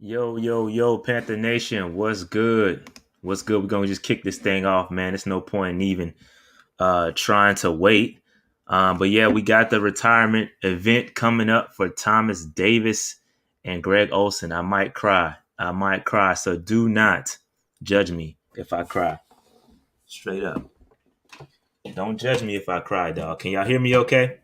Yo, yo, yo, Panther Nation, what's good? What's good? We're gonna just kick this thing off, man. There's no point in even trying to wait. But yeah, we got the retirement event coming up for Thomas Davis and Greg Olsen. I might cry. I might cry. So do not judge me if I cry. Straight up. Don't judge me if I cry, dog. Can y'all hear me okay?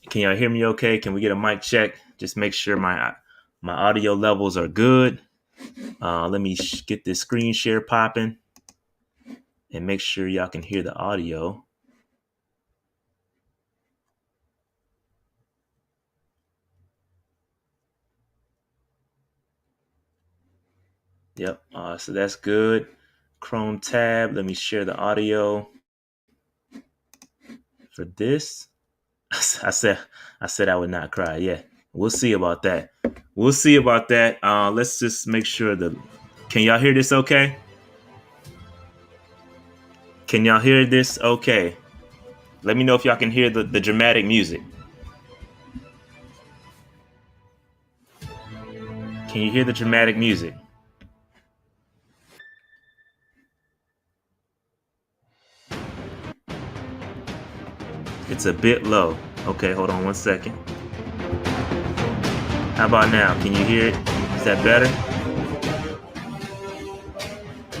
Can y'all hear me okay? Can we get a mic check? Just make sure my audio levels are good. Let me get this screen share popping and make sure y'all can hear the audio. Yep. So that's good. Chrome tab. Let me share the audio for this. I said I would not cry. Yeah. We'll see about that. We'll see about that. Let's just make sure the. Can y'all hear this okay? Can y'all hear this okay? Let me know if y'all can hear the dramatic music. Can you hear the dramatic music? It's a bit low. Okay, hold on one second. How about now? Can you hear it? Is that better?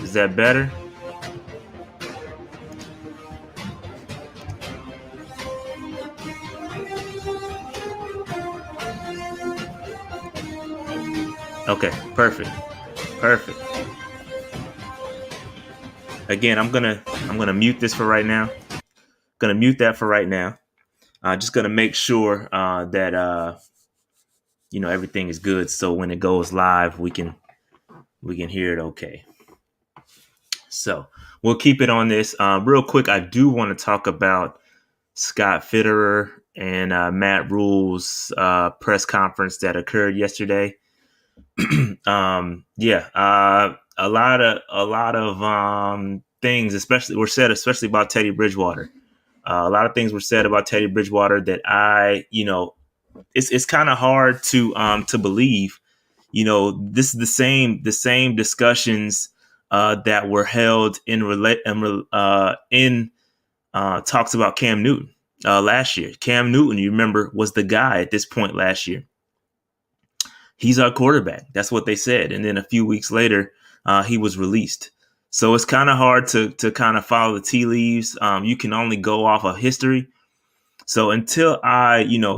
Is that better? Okay, perfect. Perfect. Again, I'm gonna mute this for right now. Gonna mute that for right now. Just gonna make sure that everything is good. So when it goes live, we can hear it okay. So we'll keep it on this. Real quick, I do want to talk about Scott Fitterer and Matt Rule's press conference that occurred yesterday. Yeah, a lot of things, especially about Teddy Bridgewater. A lot of things were said about Teddy Bridgewater that it's kind of hard to believe. This is the same discussions that were held in talks about Cam Newton last year. Cam Newton, you remember, was the guy at this point last year. He's our quarterback. That's what they said. And then a few weeks later, he was released. So it's kind of hard to kind of follow the tea leaves. You can only go off of history. So until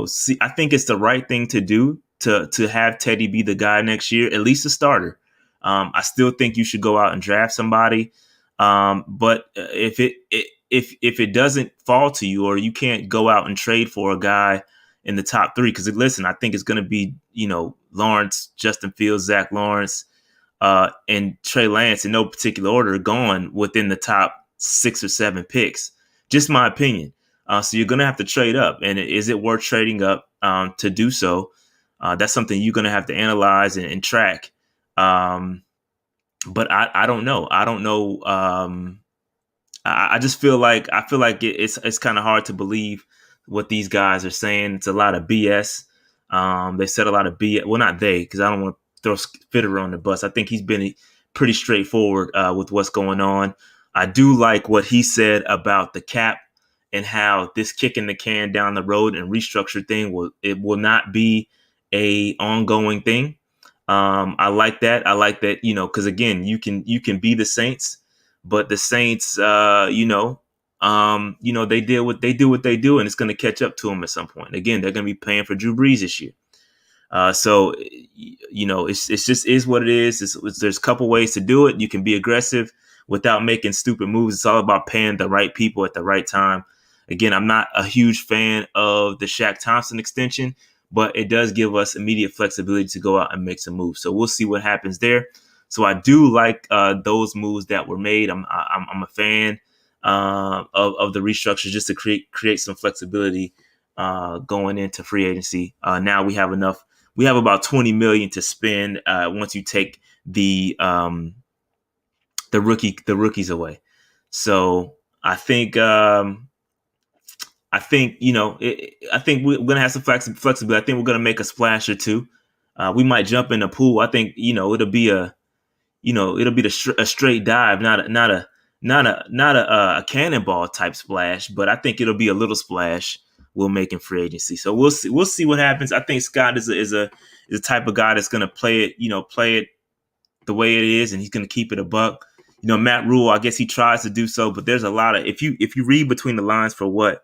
see, I think it's the right thing to do to have Teddy be the guy next year, at least a starter. I still think you should go out and draft somebody. But if it doesn't fall to you, or you can't go out and trade for a guy in the top three, because listen, I think it's going to be Lawrence, Justin Fields, Zach Lawrence, and Trey Lance in no particular order, gone within the top 6 or 7 picks. Just my opinion. So you're going to have to trade up. And is it worth trading up to do so? That's something you're going to have to analyze and track. But I don't know. I don't know. I just feel like it's kind of hard to believe what these guys are saying. It's a lot of BS. They said a lot of BS. Well, not they, because I don't want to throw Fitterer on the bus. I think he's been pretty straightforward with what's going on. I do like what he said about the cap and how this kicking the can down the road and restructure thing will not be a ongoing thing. I like that. I like that, because again, you can be the Saints, but the Saints, they do, and it's going to catch up to them at some point. Again, they're going to be paying for Drew Brees this year. So it's just is what it is. There's a couple ways to do it. You can be aggressive without making stupid moves. It's all about paying the right people at the right time. Again, I'm not a huge fan of the Shaq Thompson extension, but it does give us immediate flexibility to go out and make some moves. So we'll see what happens there. So I do like those moves that were made. I'm a fan of the restructure, just to create some flexibility going into free agency. Now we have enough. We have about $20 million to spend once you take the rookies away. So I think I think we're gonna have some flexibility. I think we're gonna make a splash or two. we might jump in the pool. I think it'll be a straight dive, not a cannonball type splash, but I think it'll be a little splash we'll make in free agency. So we'll see what happens. I think Scott is a type of guy that's going to play it the way it is, and he's going to keep it a buck. Matt Rule, I guess he tries to do so, but there's a lot of if you read between the lines for what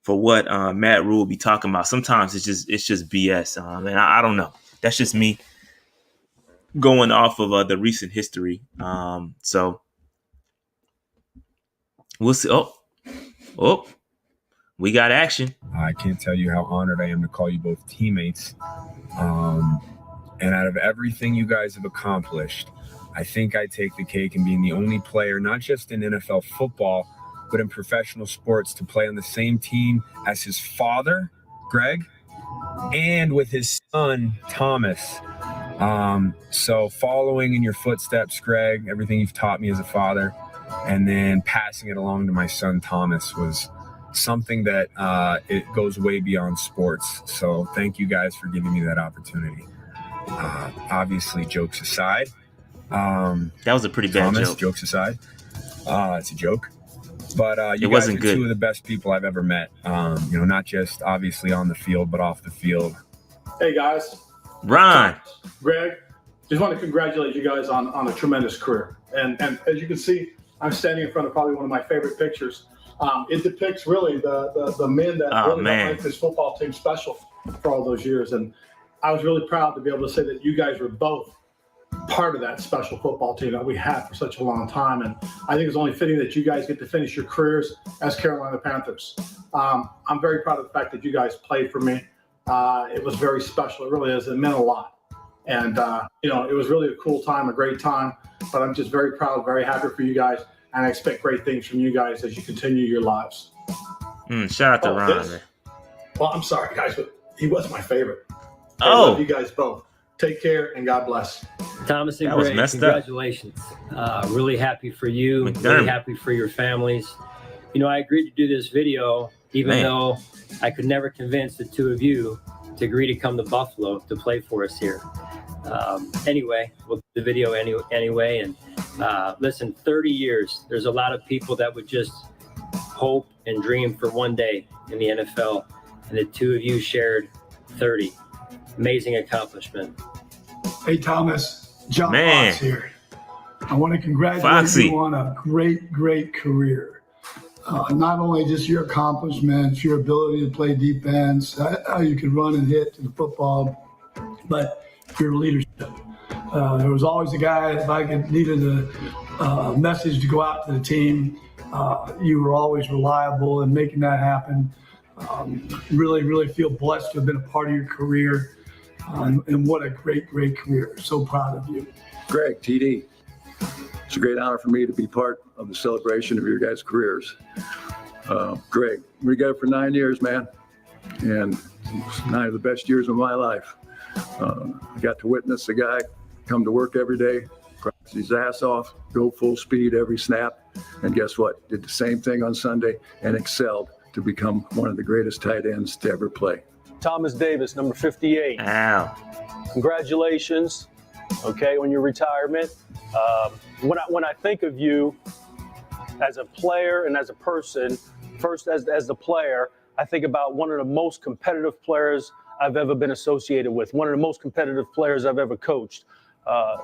Matt Rule will be talking about, sometimes it's just BS, and I don't know. That's just me going off of the recent history. So we'll see. Oh, we got action. I can't tell you how honored I am to call you both teammates. And out of everything you guys have accomplished, I think I take the cake in being the only player, not just in NFL football, but in professional sports, to play on the same team as his father, Greg, and with his son, Thomas. So following in your footsteps, Greg, everything you've taught me as a father, and then passing it along to my son, Thomas, was something that it goes way beyond sports. So thank you guys for giving me that opportunity. Obviously, jokes aside. That was a pretty bad Thomas, joke. Jokes aside. It's a joke. But you it guys wasn't are good. two of the best people I've ever met. Not just obviously on the field, but off the field. Hey, guys. Ron. Greg, just want to congratulate you guys on a tremendous career. And as you can see, I'm standing in front of probably one of my favorite pictures. It depicts really the men that really make this football team special for all those years. And I was really proud to be able to say that you guys were both part of that special football team that we had for such a long time. And I think it's only fitting that you guys get to finish your careers as Carolina Panthers. I'm very proud of the fact that you guys played for me. It was very special. It really is. It meant a lot. And, it was really a cool time, a great time. But I'm just very proud, very happy for you guys. And I expect great things from you guys as you continue your lives. Shout out to Ron. Man. Well, I'm sorry, guys, but he was my favorite. I love you guys both. Take care and God bless. Thomas and Greg, congratulations. Really happy for you. Really happy for your families. I agreed to do this video, even though I could never convince the two of you to agree to come to Buffalo to play for us here. Anyway, we'll do the video anyway. And listen, 30 years, there's a lot of people that would just hope and dream for one day in the NFL. And the two of you shared 30. Amazing accomplishment. Hey, Thomas, John Fox here. I want to congratulate you on a great, great career. Not only just your accomplishments, your ability to play defense, how you can run and hit to the football, but your leadership. There was always a guy, if I needed a message to go out to the team, you were always reliable in making that happen. Really, really feel blessed to have been a part of your career. And what a great, great career. So proud of you. Greg, TD, it's a great honor for me to be part of the celebration of your guys' careers. Greg, we got it for 9 years, man. And it's 9 of the best years of my life. I got to witness a guy come to work every day, practice his ass off, go full speed every snap. And guess what? Did the same thing on Sunday and excelled to become one of the greatest tight ends to ever play. Thomas Davis, number 58. Wow. Congratulations, on your retirement. When I think of you as a player and as a person, first as the player, I think about one of the most competitive players I've ever been associated with, one of the most competitive players I've ever coached.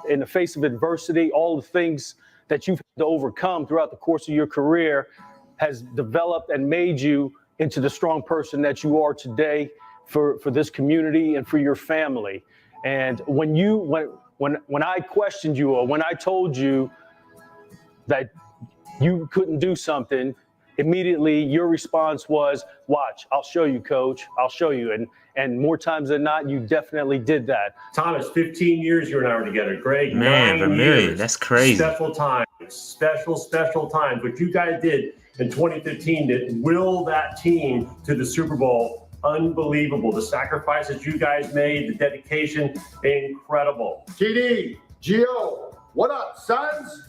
In the face of adversity, all the things that you've had to overcome throughout the course of your career has developed and made you into the strong person that you are today for this community and for your family. And when I questioned you, or when I told you that you couldn't do something, immediately your response was, watch, I'll show you, coach, I'll show you. And more times than not, you definitely did that. Thomas, 15 years you and I were together. Greg, man, 9 years. That's crazy. Special times. What you guys did in 2015 to will that team to the Super Bowl, unbelievable. The sacrifice that you guys made, the dedication, incredible. TD, Gio, what up, sons?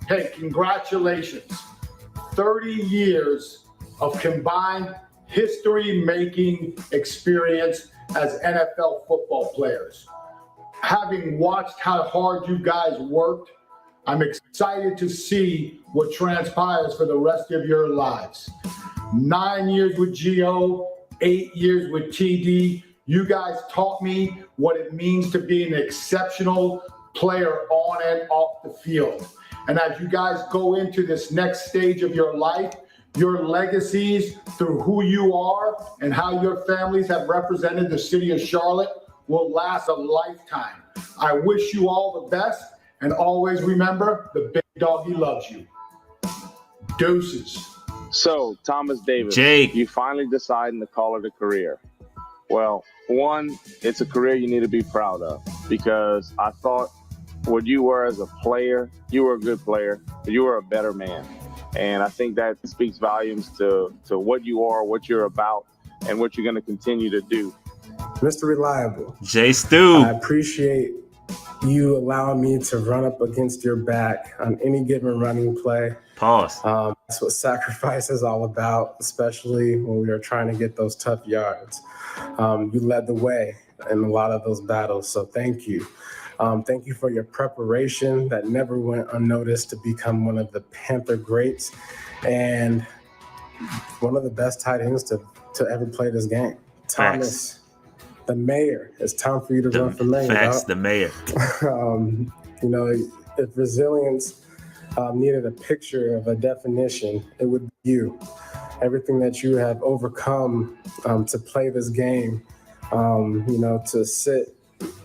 Hey, congratulations. 30 years of combined history-making experience as NFL football players. Having watched how hard you guys worked, I'm excited to see what transpires for the rest of your lives. 9 years with Gio, 8 years with TD. You guys taught me what it means to be an exceptional player on and off the field. And as you guys go into this next stage of your life, your legacies through who you are and how your families have represented the city of Charlotte will last a lifetime. I wish you all the best, and always remember, the big doggy loves you. Deuces. So, Thomas Davis, Jake, you finally deciding to call it a career. Well, one, it's a career you need to be proud of, because I thought what you were as a player, you were a good player, but you were a better man. And I think that speaks volumes to what you are, what you're about, and what you're going to continue to do. Mr. Reliable. Jay Stu. I appreciate you allowing me to run up against your back on any given running play. Pause. That's what sacrifice is all about, especially when we are trying to get those tough yards. You led the way in a lot of those battles, so thank you. Thank you for your preparation that never went unnoticed to become one of the Panther greats and one of the best tight ends to ever play this game. Thomas, the mayor, it's time for you to run for mayor. Facts, the mayor. If resilience needed a picture of a definition, it would be you. Everything that you have overcome to play this game, to sit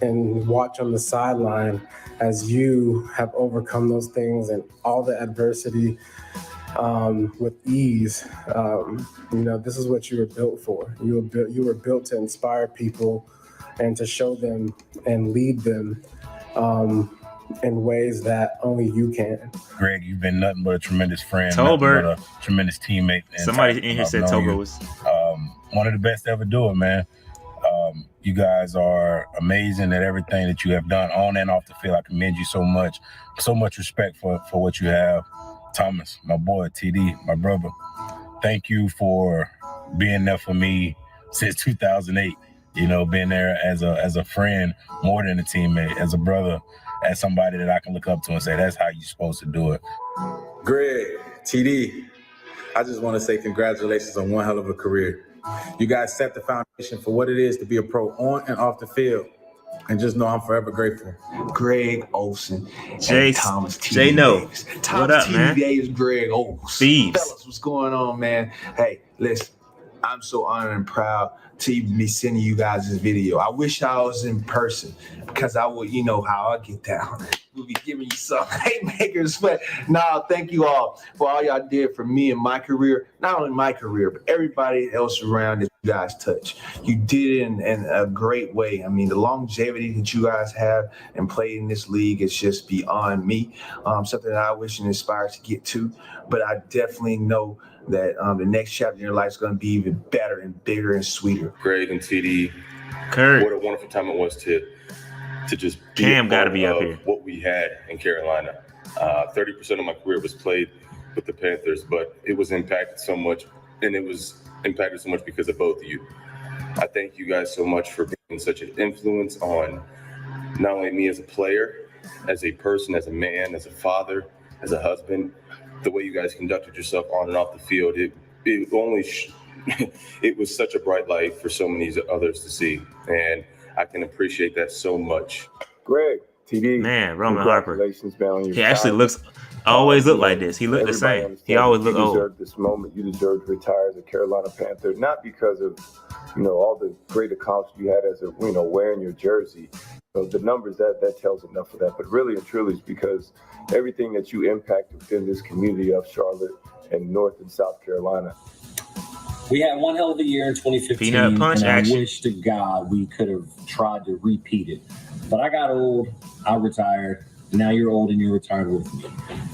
and watch on the sideline as you have overcome those things and all the adversity with ease. This is what you were built for. You were built to inspire people and to show them and lead them in ways that only you can. Greg, you've been nothing but a tremendous friend, Tolbert, nothing but a tremendous teammate. Somebody in here said Tolbert was one of the best to ever do it, man. You guys are amazing at everything that you have done on and off the field. I commend you so much. So much respect for what you have. Thomas, my boy, TD, my brother, thank you for being there for me since 2008. Being there as a friend more than a teammate, as a brother, as somebody that I can look up to and say, that's how you're supposed to do it. Greg, TD, I just want to say congratulations on one hell of a career. You guys set the foundation for what it is to be a pro on and off the field. And just know I'm forever grateful. Greg Olsen Jay, and Thomas T. Jay Davis. Thomas what up, T. man? Davis, Greg Olsen. Thieves. Fellas, what's going on, man? Hey, listen, I'm so honored and proud to even be sending you guys this video. I wish I was in person because I would, how I get down. We'll be giving you some haymakers. But thank you all for all y'all did for me and my career. Not only my career, but everybody else around that you guys touch. You did it in a great way. I mean, the longevity that you guys have and played in this league is just beyond me. Something that I wish and aspire to get to. But I definitely know that the next chapter in your life is going to be even better and bigger and sweeter. Greg and TD, Kurt, what a wonderful time it was to just be Cam got to be up here. What we had in Carolina. 30% of my career was played with the Panthers, but it was impacted so much, and it was impacted so much because of both of you. I thank you guys so much for being such an influence on not only me as a player, as a person, as a man, as a father, as a husband. The way you guys conducted yourself on and off the field, it was such a bright light for so many others to see, and I can appreciate that so much. Greg, TD, man, Roman Harper. Man, he actually always looked like this. He looked the same. He always looked old. You deserve this moment. You deserve to retire as a Carolina Panther, not because of all the great accomplishments you had as a wearing your jersey. So the numbers that tells enough of that, but really and truly it's because everything that you impacted within this community of Charlotte and North and South Carolina. We had one hell of a year in 2015, Peanut punch and action. I wish to God we could have tried to repeat it. But I got old, I retired, and now you're old and you're retired with me.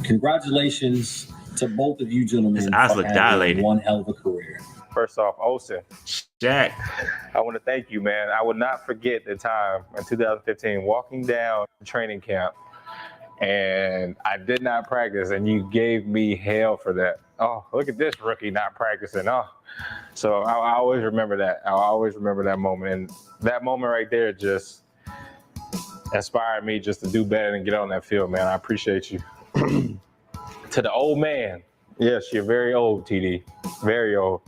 Congratulations to both of you gentlemen His eyes for look having dilated. one hell of a career. First off, Olsen, Jack, I want to thank you, man. I will not forget the time in 2015 walking down training camp and I did not practice, and you gave me hell for that. Oh, look at this rookie not practicing. Oh, so I always remember that. I'll always remember that moment, and that moment right there just inspired me just to do better and get on that field, man. I appreciate you. To the old man, yes, you're very old, TD, very old.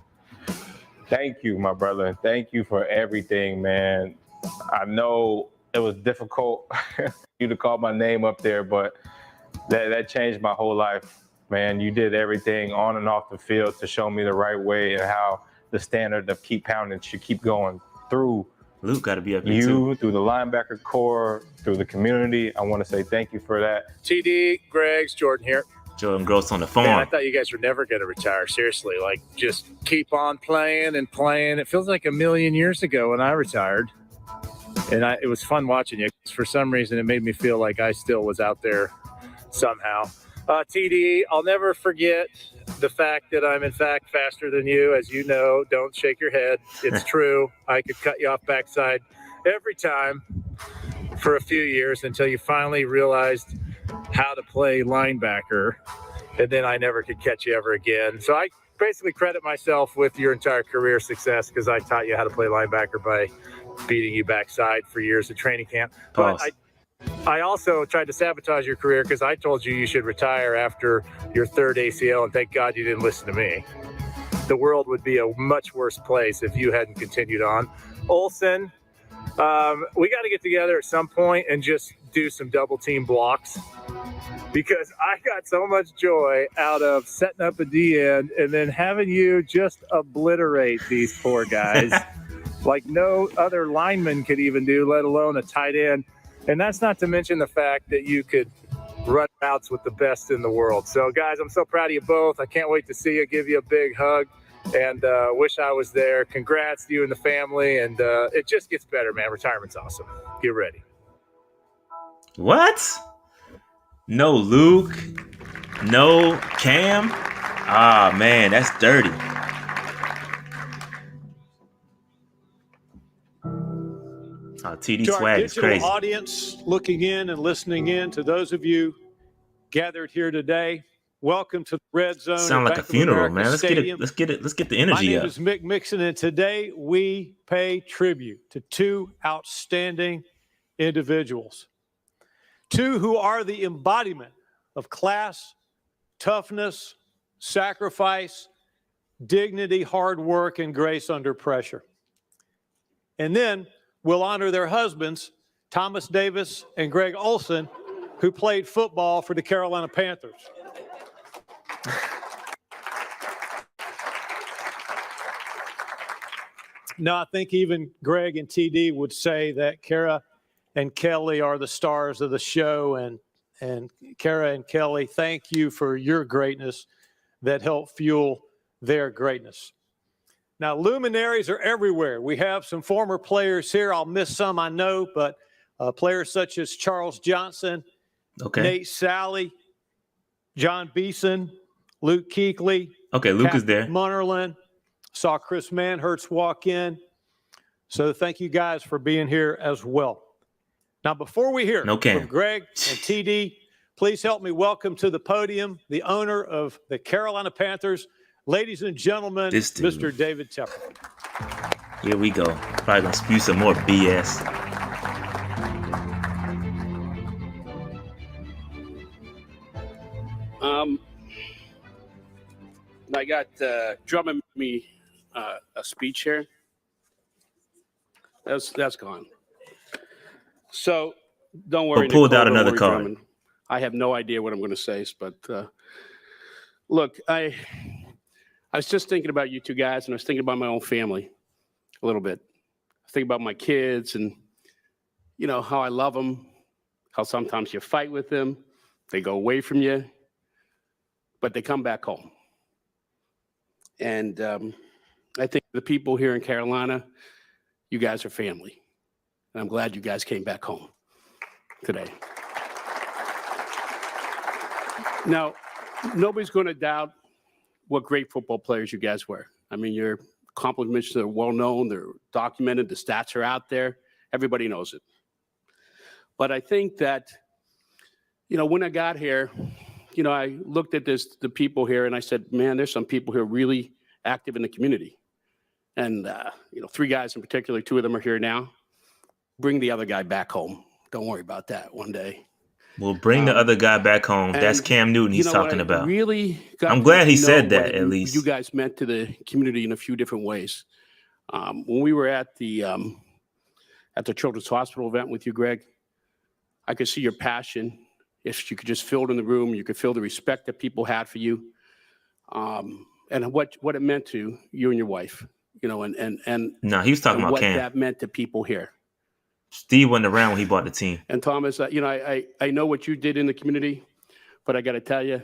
Thank you, my brother. Thank you for everything, man. I know it was difficult for you to call my name up there, but that changed my whole life, man. You did everything on and off the field to show me the right way and how the standard of keep pounding should keep going through Luke got to be up here you, too. through the linebacker core, through the community. I want to say thank you for that. TD, Greg's Jordan here. Jordan Gross on the phone. Man, I thought you guys were never going to retire. Seriously, like just keep on playing and playing. It feels like a million years ago when I retired. And it was fun watching you. For some reason, it made me feel like I still was out there somehow. TD, I'll never forget the fact that I'm, in fact, faster than you. As you know, don't shake your head. It's true. I could cut you off backside every time for a few years until you finally realized how to play linebacker. And then I never could catch you ever again. So I basically credit myself with your entire career success because I taught you how to play linebacker by beating you backside for years at training camp. But I also tried to sabotage your career because I told you should retire after your third ACL, and thank God you didn't listen to me. The world would be a much worse place if you hadn't continued on. Olsen, we got to get together at some point and just do some double team blocks because I got so much joy out of setting up a D-end and then having you just obliterate these poor guys like no other lineman could even do, let alone a tight end. And that's not to mention the fact that you could run routes with the best in the world. So, guys, I'm so proud of you both. I can't wait to see you, give you a big hug, and wish I was there. Congrats to you and the family. And it just gets better, man. Retirement's awesome. Get ready. What? No Luke? No Cam? Ah, man, that's dirty. TD swag is crazy. To our digital audience looking in and listening in, to those of you gathered here today, welcome to the Red Zone. Sound like a funeral, man. Let's get the energy up. My name is Mick Mixon, and today we pay tribute to two outstanding individuals. Two who are the embodiment of class, toughness, sacrifice, dignity, hard work, and grace under pressure. And then we'll honor their husbands, Thomas Davis and Greg Olsen, who played football for the Carolina Panthers. Now, I think even Greg and TD would say that Kara and Kelly are the stars of the show. And Kara and Kelly, thank you for your greatness that helped fuel their greatness. Now, luminaries are everywhere. We have some former players here. I'll miss some, I know, but players such as Charles Johnson, Nate Sally, John Beeson, Luke Kuechly. Okay, Luke is there. Munnerlyn. Saw Chris Manhertz walk in. So thank you guys for being here as well. Now, before we hear from Greg and TD, please help me welcome to the podium the owner of the Carolina Panthers, ladies and gentlemen, Mr. David Tepper. Here we go. Probably gonna spew some more BS. I got Drummond me a speech here. That's gone. So don't worry. Pulled out another card. Drummond. I have no idea what I'm going to say, but look, I was just thinking about you two guys, and I was thinking about my own family a little bit. I was thinking about my kids and, you know, how I love them, how sometimes you fight with them, they go away from you, but they come back home. And I think the people here in Carolina, you guys are family. And I'm glad you guys came back home today. Now, nobody's going to doubt what great football players you guys were. I mean, your accomplishments are well known, they're documented, the stats are out there, everybody knows it. But I think that when I got here, I looked at the people here, and I said, man, there's some people here really active in the community. And, 3 guys in particular, 2 of them are here now. Bring the other guy back home. Don't worry about that one day. We'll bring the other guy back home. That's Cam Newton he's talking about. Really I'm glad he said that, at least. You guys meant to the community in a few different ways. When we were at the Children's Hospital event with you, Greg, I could see your passion. If you could just feel it in the room, you could feel the respect that people had for you, and what it meant to you and your wife. And no, he was talking about what Cam. That meant to people here. Steve wasn't around when he bought the team. And Thomas, I know what you did in the community, but I got to tell you,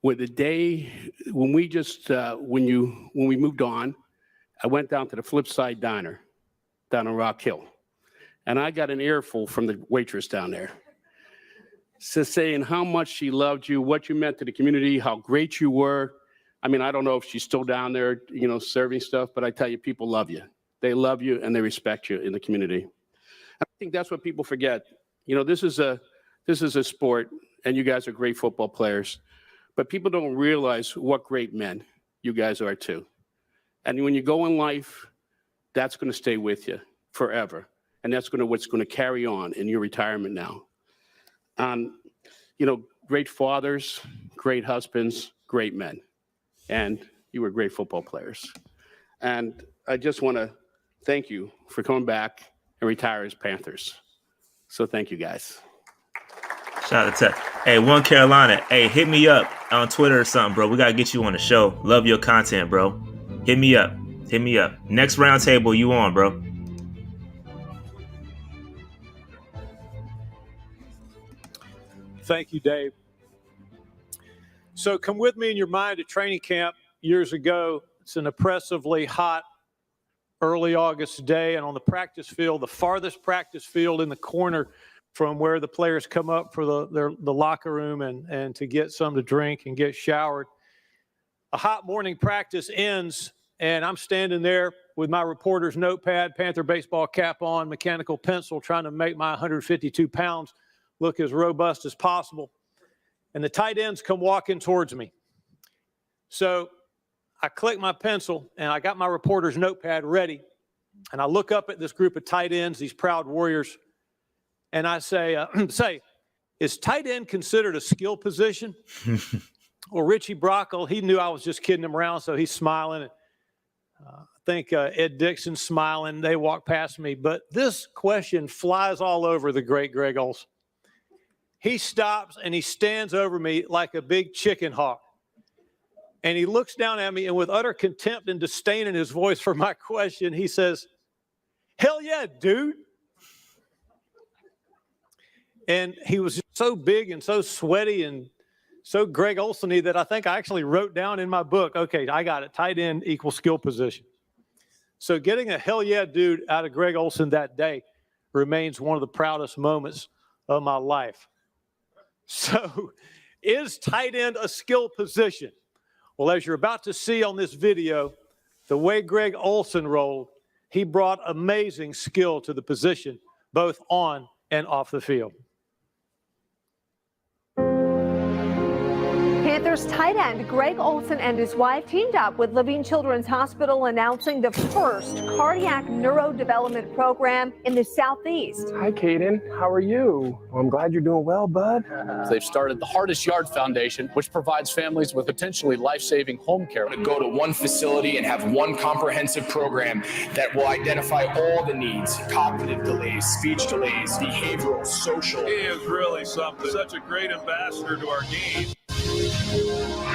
with the day when we moved on, I went down to the Flipside Diner down in Rock Hill, and I got an earful from the waitress down there, saying how much she loved you, what you meant to the community, how great you were. I mean, I don't know if she's still down there, serving stuff, but I tell you, people love you. They love you and they respect you in the community. I think that's what people forget. This is a sport, and you guys are great football players, but people don't realize what great men you guys are too. And when you go in life, that's going to stay with you forever, and that's what's going to carry on in your retirement now. Great fathers, great husbands, great men, and you were great football players. And I just want to thank you for coming back and retire as Panthers. So thank you, guys. Shout out to Hey, One Carolina. Hey, hit me up on Twitter or something, bro. We got to get you on the show. Love your content, bro. Hit me up. Next roundtable, you on, bro. Thank you, Dave. So come with me in your mind to training camp years ago. It's an oppressively hot early August day, and on the practice field, the farthest practice field in the corner from where the players come up for the locker room and to get something to drink and get showered. A hot morning practice ends, and I'm standing there with my reporter's notepad, Panther baseball cap on, mechanical pencil, trying to make my 152 pounds look as robust as possible. And the tight ends come walking towards me. So I click my pencil, and I got my reporter's notepad ready, and I look up at this group of tight ends, these proud warriors, and I say, is tight end considered a skill position? Well, Richie Brockle, he knew I was just kidding him around, so he's smiling. I think Ed Dixon's smiling. They walk past me. But this question flies all over the great Greg Olsen. He stops, and he stands over me like a big chicken hawk. And he looks down at me, and with utter contempt and disdain in his voice for my question, he says, hell yeah, dude. And he was so big and so sweaty and so Greg Olsen-y that I think I actually wrote down in my book, okay, I got it, tight end equals skill position. So getting a hell yeah, dude out of Greg Olsen that day remains one of the proudest moments of my life. So is tight end a skill position? Well, as you're about to see on this video, the way Greg Olsen rolled, he brought amazing skill to the position, both on and off the field. Panthers tight end Greg Olsen and his wife teamed up with Levine Children's Hospital, announcing the first cardiac neurodevelopment program in the Southeast. Hi, Caden. How are you? Well, I'm glad you're doing well, bud. They've started the Hardest Yard Foundation, which provides families with potentially life-saving home care. To go to one facility and have one comprehensive program that will identify all the needs: cognitive delays, speech delays, behavioral, social. He is really something. Such a great ambassador to our game.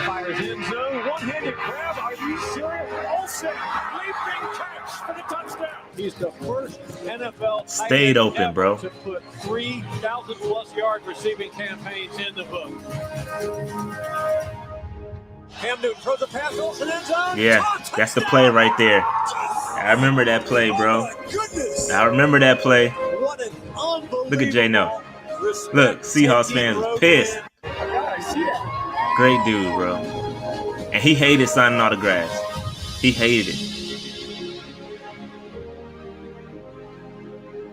Fires in zone, one-handed grab. Are you serious? Olsen, leaping catch for the touchdown. He's the first NFL stayed open, bro. To put 3,000+ yard receiving campaigns in the book. Cam Newton throws a pass, Olsen ends zone. Yeah, that's the play right there. I remember that play, bro. I remember that play. What an unbelievable. Look at Jay No. Look, Seahawks fans was pissed. Great dude, bro. And he hated signing autographs. He hated it.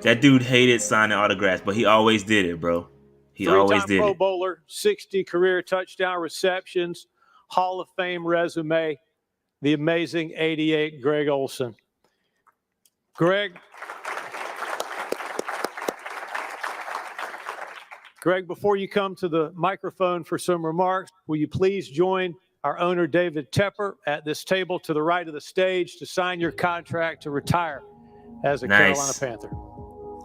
That dude hated signing autographs, but he always did it, bro. He always Three-time did Pro it. Bowler, 60 career touchdown receptions, Hall of Fame resume, the amazing 88 Greg Olsen. Greg, before you come to the microphone for some remarks, will you please join our owner, David Tepper, at this table to the right of the stage to sign your contract to retire as a Carolina Panther?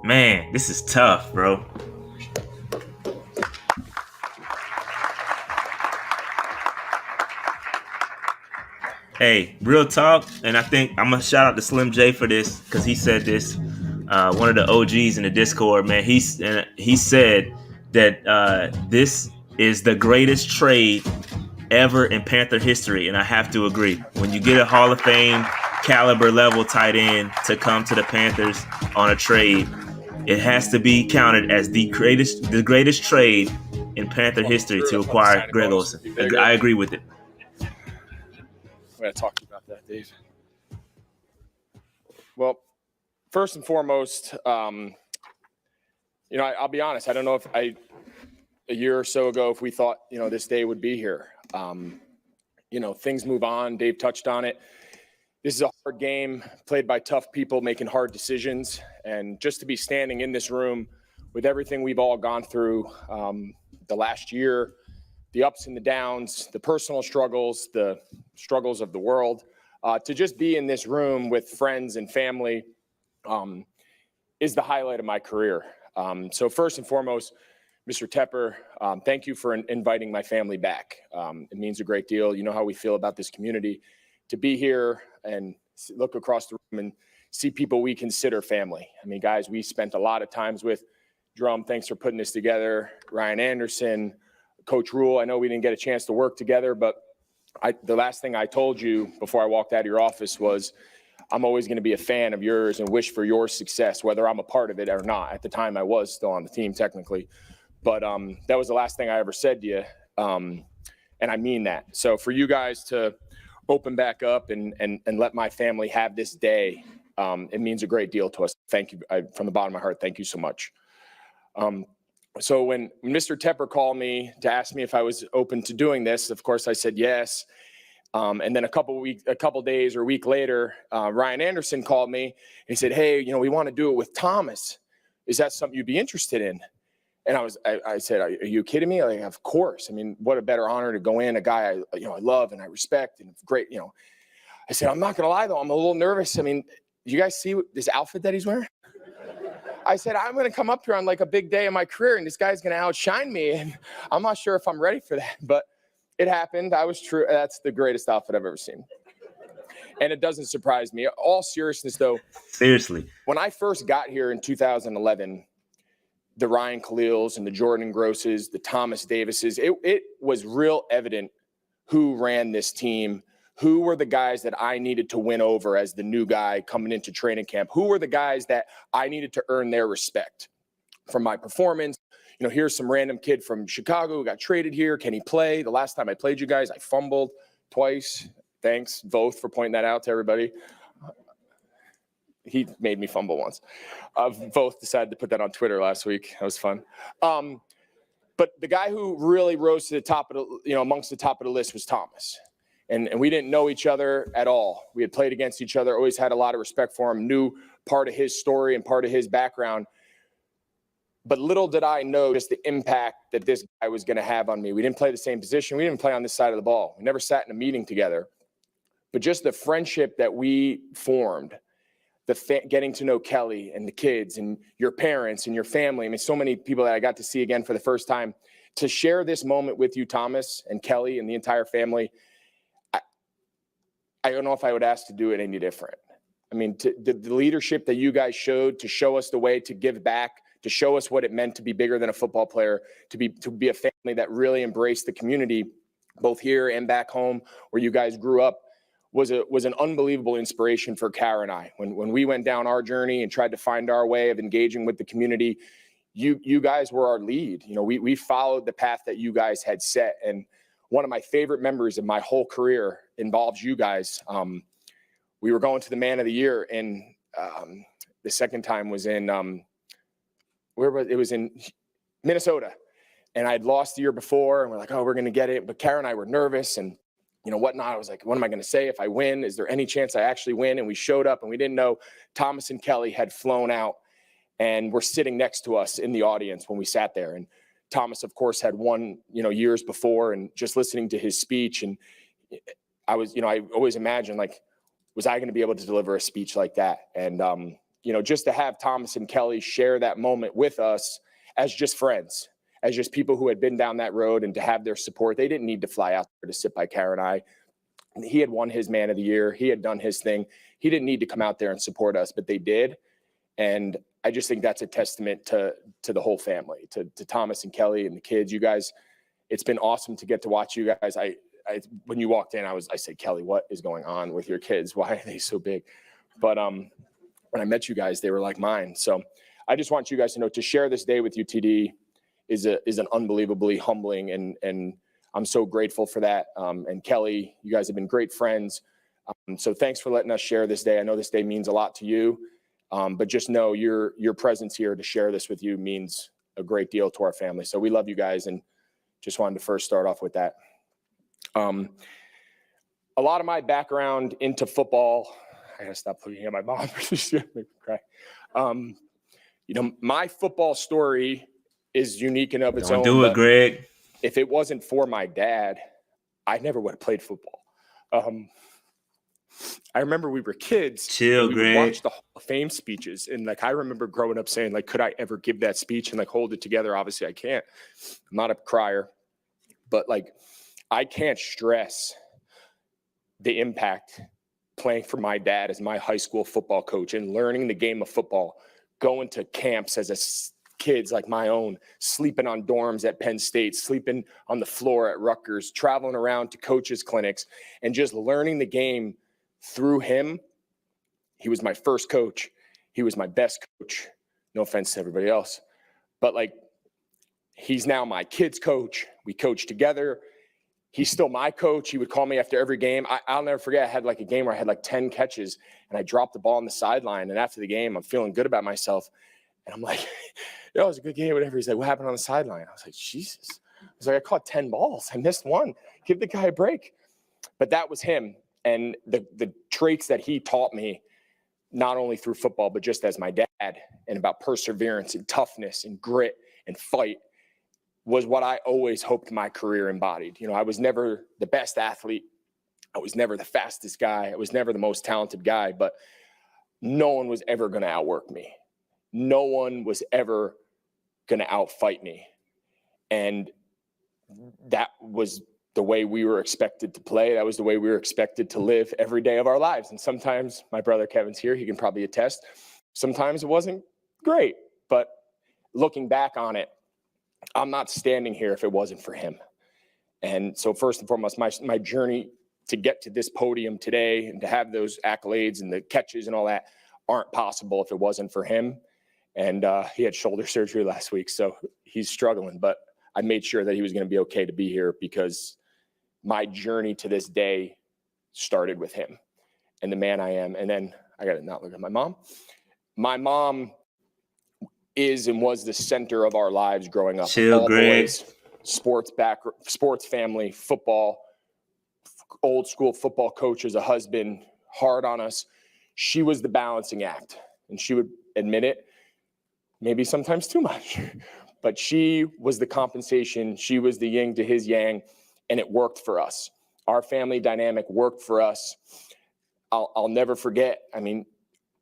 Man, this is tough, bro. Hey, real talk, and I think I'm gonna shout out to Slim J for this because he said this. One of the OGs in the Discord, man. He said that this is the greatest trade ever in Panther history, and I have to agree. When you get a Hall of Fame caliber level tight end to come to the Panthers on a trade, it has to be counted as the greatest trade in Panther history to acquire Greg Olsen. I agree with it. I'm going to talk to you about that, Dave. Well, first and foremost, I'll be honest. I don't know if a year or so ago, if we thought, this day would be here. Things move on. Dave touched on it. This is a hard game played by tough people making hard decisions. And just to be standing in this room with everything we've all gone through the last year, the ups and the downs, the personal struggles, the struggles of the world, to just be in this room with friends and family is the highlight of my career. So first and foremost, Mr. Tepper, thank you for inviting my family back. It means a great deal. You know how we feel about this community. To be here and look across the room and see people we consider family. I mean, guys, we spent a lot of times with. Drum, thanks for putting this together. Ryan Anderson, Coach Rule, I know we didn't get a chance to work together, but the last thing I told you before I walked out of your office was I'm always going to be a fan of yours and wish for your success, whether I'm a part of it or not. At the time, I was still on the team technically. But that was the last thing I ever said to you, and I mean that. So for you guys to open back up and let my family have this day, it means a great deal to us. Thank you. From the bottom of my heart, thank you so much. So when Mr. Tepper called me to ask me if I was open to doing this, of course I said yes. And then a couple days or a week later, Ryan Anderson called me and he said, "Hey, we want to do it with Thomas. Is that something you'd be interested in?" And I said, "Are you kidding me?" Like, of course. I mean, what a better honor to go in, a guy I love and I respect and great. I said, "I'm not gonna lie though, I'm a little nervous. I mean, you guys see this outfit that he's wearing?" I said, "I'm going to come up here on like a big day of my career and this guy's going to outshine me. And I'm not sure if I'm ready for that, but it happened. I was true. That's the greatest outfit I've ever seen. And it doesn't surprise me. All seriousness though. Seriously. When I first got here in 2011, the Ryan Khalils and the Jordan Grosses, the Thomas Davises, it was real evident who ran this team. Who were the guys that I needed to win over as the new guy coming into training camp? Who were the guys that I needed to earn their respect from my performance? Here's some random kid from Chicago who got traded here. Can he play? The last time I played you guys, I fumbled twice. Thanks, Voth, for pointing that out to everybody. He made me fumble once. Voth decided to put that on Twitter last week. That was fun. But the guy who really rose to the top of the, amongst the top of the list was Thomas. And we didn't know each other at all. We had played against each other, always had a lot of respect for him, knew part of his story and part of his background. But little did I know just the impact that this guy was going to have on me. We didn't play the same position. We didn't play on this side of the ball. We never sat in a meeting together. But just the friendship that we formed, getting to know Kelly and the kids and your parents and your family. I mean, so many people that I got to see again for the first time. To share this moment with you, Thomas and Kelly and the entire family, I don't know if I would ask to do it any different. I mean, the leadership that you guys showed to show us the way to give back, to show us what it meant to be bigger than a football player, to be a family that really embraced the community, both here and back home where you guys grew up, was an unbelievable inspiration for Kara and I. When we went down our journey and tried to find our way of engaging with the community, you guys were our lead. We followed the path that you guys had set. And one of my favorite memories of my whole career involves you guys. We were going to the Man of the Year, and the second time was in it was in Minnesota, And I'd lost the year before, and we're like, oh, we're going to get it. But Kara and I were nervous and, whatnot. I was like, what am I going to say if I win? Is there any chance I actually win? And we showed up, and we didn't know Thomas and Kelly had flown out and were sitting next to us in the audience when we sat there. And Thomas, of course, had won, years before, and just listening to his speech. And I was, I always imagined, like, was I going to be able to deliver a speech like that? And, just to have Thomas and Kelly share that moment with us as just friends, as just people who had been down that road, and to have their support. They didn't need to fly out there to sit by Kara and I. He had won his man of the year. He had done his thing. He didn't need to come out there and support us, but they did. And I just think that's a testament to the whole family, to Thomas and Kelly and the kids. You guys, it's been awesome to get to watch you guys. I when you walked in, I said, Kelly, what is going on with your kids? Why are they so big? But when I met you guys, they were like mine. So I just want you guys to know, to share this day with you, TD, is an unbelievably humbling, and I'm so grateful for that. And Kelly, you guys have been great friends. So thanks for letting us share this day. I know this day means a lot to you, but just know your presence here to share this with you means a great deal to our family. So we love you guys, and just wanted to first start off with that. A lot of my background into football, I gotta stop looking at my mom. She's gonna make me cry. My football story is unique and of its own. Don't do it, Greg. If it wasn't for my dad, I never would have played football. I remember we were kids. Chill, we Greg. would watch the Hall of Fame speeches, and I remember growing up saying, could I ever give that speech and hold it together? Obviously, I can't. I'm not a crier, but I can't stress the impact playing for my dad as my high school football coach and learning the game of football, going to camps as kids like my own, sleeping on dorms at Penn State, sleeping on the floor at Rutgers, traveling around to coaches' clinics, and just learning the game through him. He was my first coach. He was my best coach. No offense to everybody else, but he's now my kids' coach. We coach together. He's still my coach. He would call me after every game. I'll never forget, I had a game where I had 10 catches, and I dropped the ball on the sideline. And after the game, I'm feeling good about myself. And I'm like, it was a good game, whatever. He's like, what happened on the sideline? I was like, Jesus. I was like, I caught 10 balls. I missed one. Give the guy a break. But that was him. And the traits that he taught me, not only through football, but just as my dad, and about perseverance and toughness and grit and fight, was what I always hoped my career embodied. I was never the best athlete. I was never the fastest guy. I was never the most talented guy, but no one was ever going to outwork me. No one was ever going to outfight me. And that was the way we were expected to play. That was the way we were expected to live every day of our lives. And sometimes, my brother Kevin's here, he can probably attest, sometimes it wasn't great. But looking back on it, I'm not standing here if it wasn't for him. And so first and foremost, my journey to get to this podium today and to have those accolades and the catches and all that aren't possible if it wasn't for him. And he had shoulder surgery last week, so he's struggling. But I made sure that he was going to be okay to be here, because my journey to this day started with him and the man I am. And then I got to not look at my mom. My mom is and was the center of our lives growing up. Chill, all Greg. Boys, sports family, football, old school football coach as a husband, hard on us. She was the balancing act, and she would admit it, maybe sometimes too much, but she was the compensation. She was the yin to his yang, and it worked for us. Our family dynamic worked for us. I'll never forget. I mean,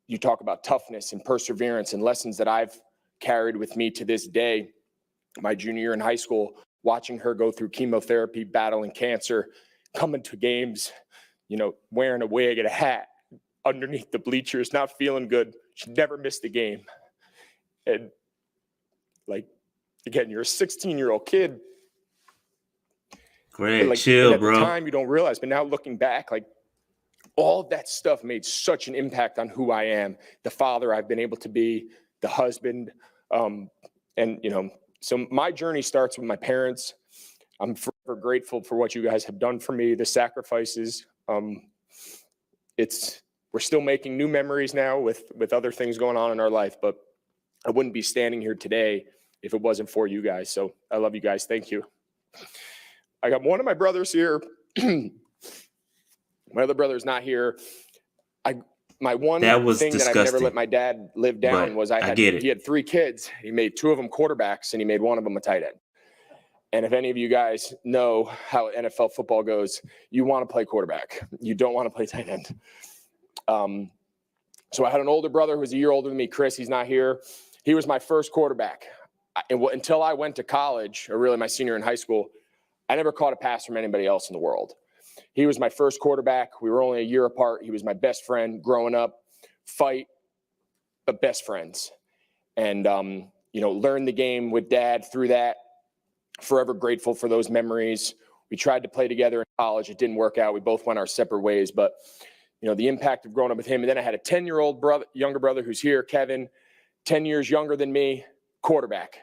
you talk about toughness and perseverance and lessons that I've carried with me to this day. My junior year in high school, watching her go through chemotherapy, battling cancer, coming to games, wearing a wig and a hat underneath the bleachers, not feeling good. She never missed a game. And again, you're a 16-year-old kid. Greg, chill, at bro. the time, you don't realize, but now looking back, all of that stuff made such an impact on who I am, the father I've been able to be, the husband. So my journey starts with my parents. I'm forever grateful for what you guys have done for me, the sacrifices. We're still making new memories now with other things going on in our life, but I wouldn't be standing here today if it wasn't for you guys. So I love you guys. Thank you. I got one of my brothers here. My other brother's not here. My one That was thing that I've never disgusting. let my dad live down But was I get it. he had 3 kids. He made 2 of them quarterbacks and he made 1 of them a tight end. And if any of you guys know how NFL football goes, you want to play quarterback. You don't want to play tight end. So I had an older brother who was a year older than me, Chris. He's not here. He was my first quarterback. Until I went to college, or really my senior in high school, I never caught a pass from anybody else in the world. He was my first quarterback. We were only a year apart. He was my best friend growing up, fight, but best friends. And, learned the game with dad through that. Forever grateful for those memories. We tried to play together in college. It didn't work out. We both went our separate ways, but the impact of growing up with him. And then I had a 10-year-old younger brother who's here, Kevin, 10 years younger than me, quarterback.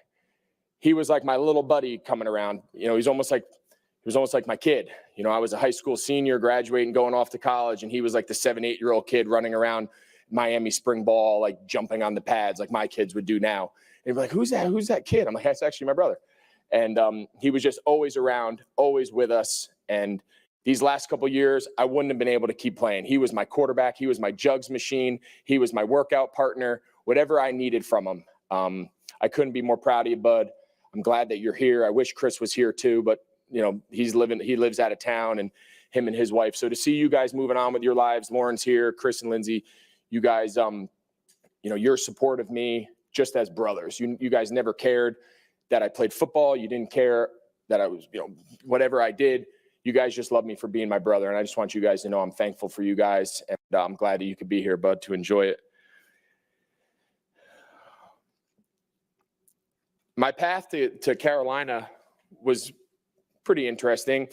He was like my little buddy coming around. He was almost like my kid. I was a high school senior, graduating, going off to college, and he was like the 7, 8-year-old kid running around Miami spring ball, like jumping on the pads like my kids would do now. And he'd be like, who's that? Who's that kid? I'm like, that's actually my brother. And he was just always around, always with us. And these last couple of years, I wouldn't have been able to keep playing. He was my quarterback. He was my jugs machine. He was my workout partner, whatever I needed from him. I couldn't be more proud of you, bud. I'm glad that you're here. I wish Chris was here too, but he lives out of town, and him and his wife. So to see you guys moving on with your lives, Lauren's here, Chris and Lindsay, you guys, your support of me just as brothers. You guys never cared that I played football. You didn't care that I was, whatever I did. You guys just love me for being my brother. And I just want you guys to know I'm thankful for you guys. And I'm glad that you could be here, bud, to enjoy it. My path to Carolina was pretty interesting.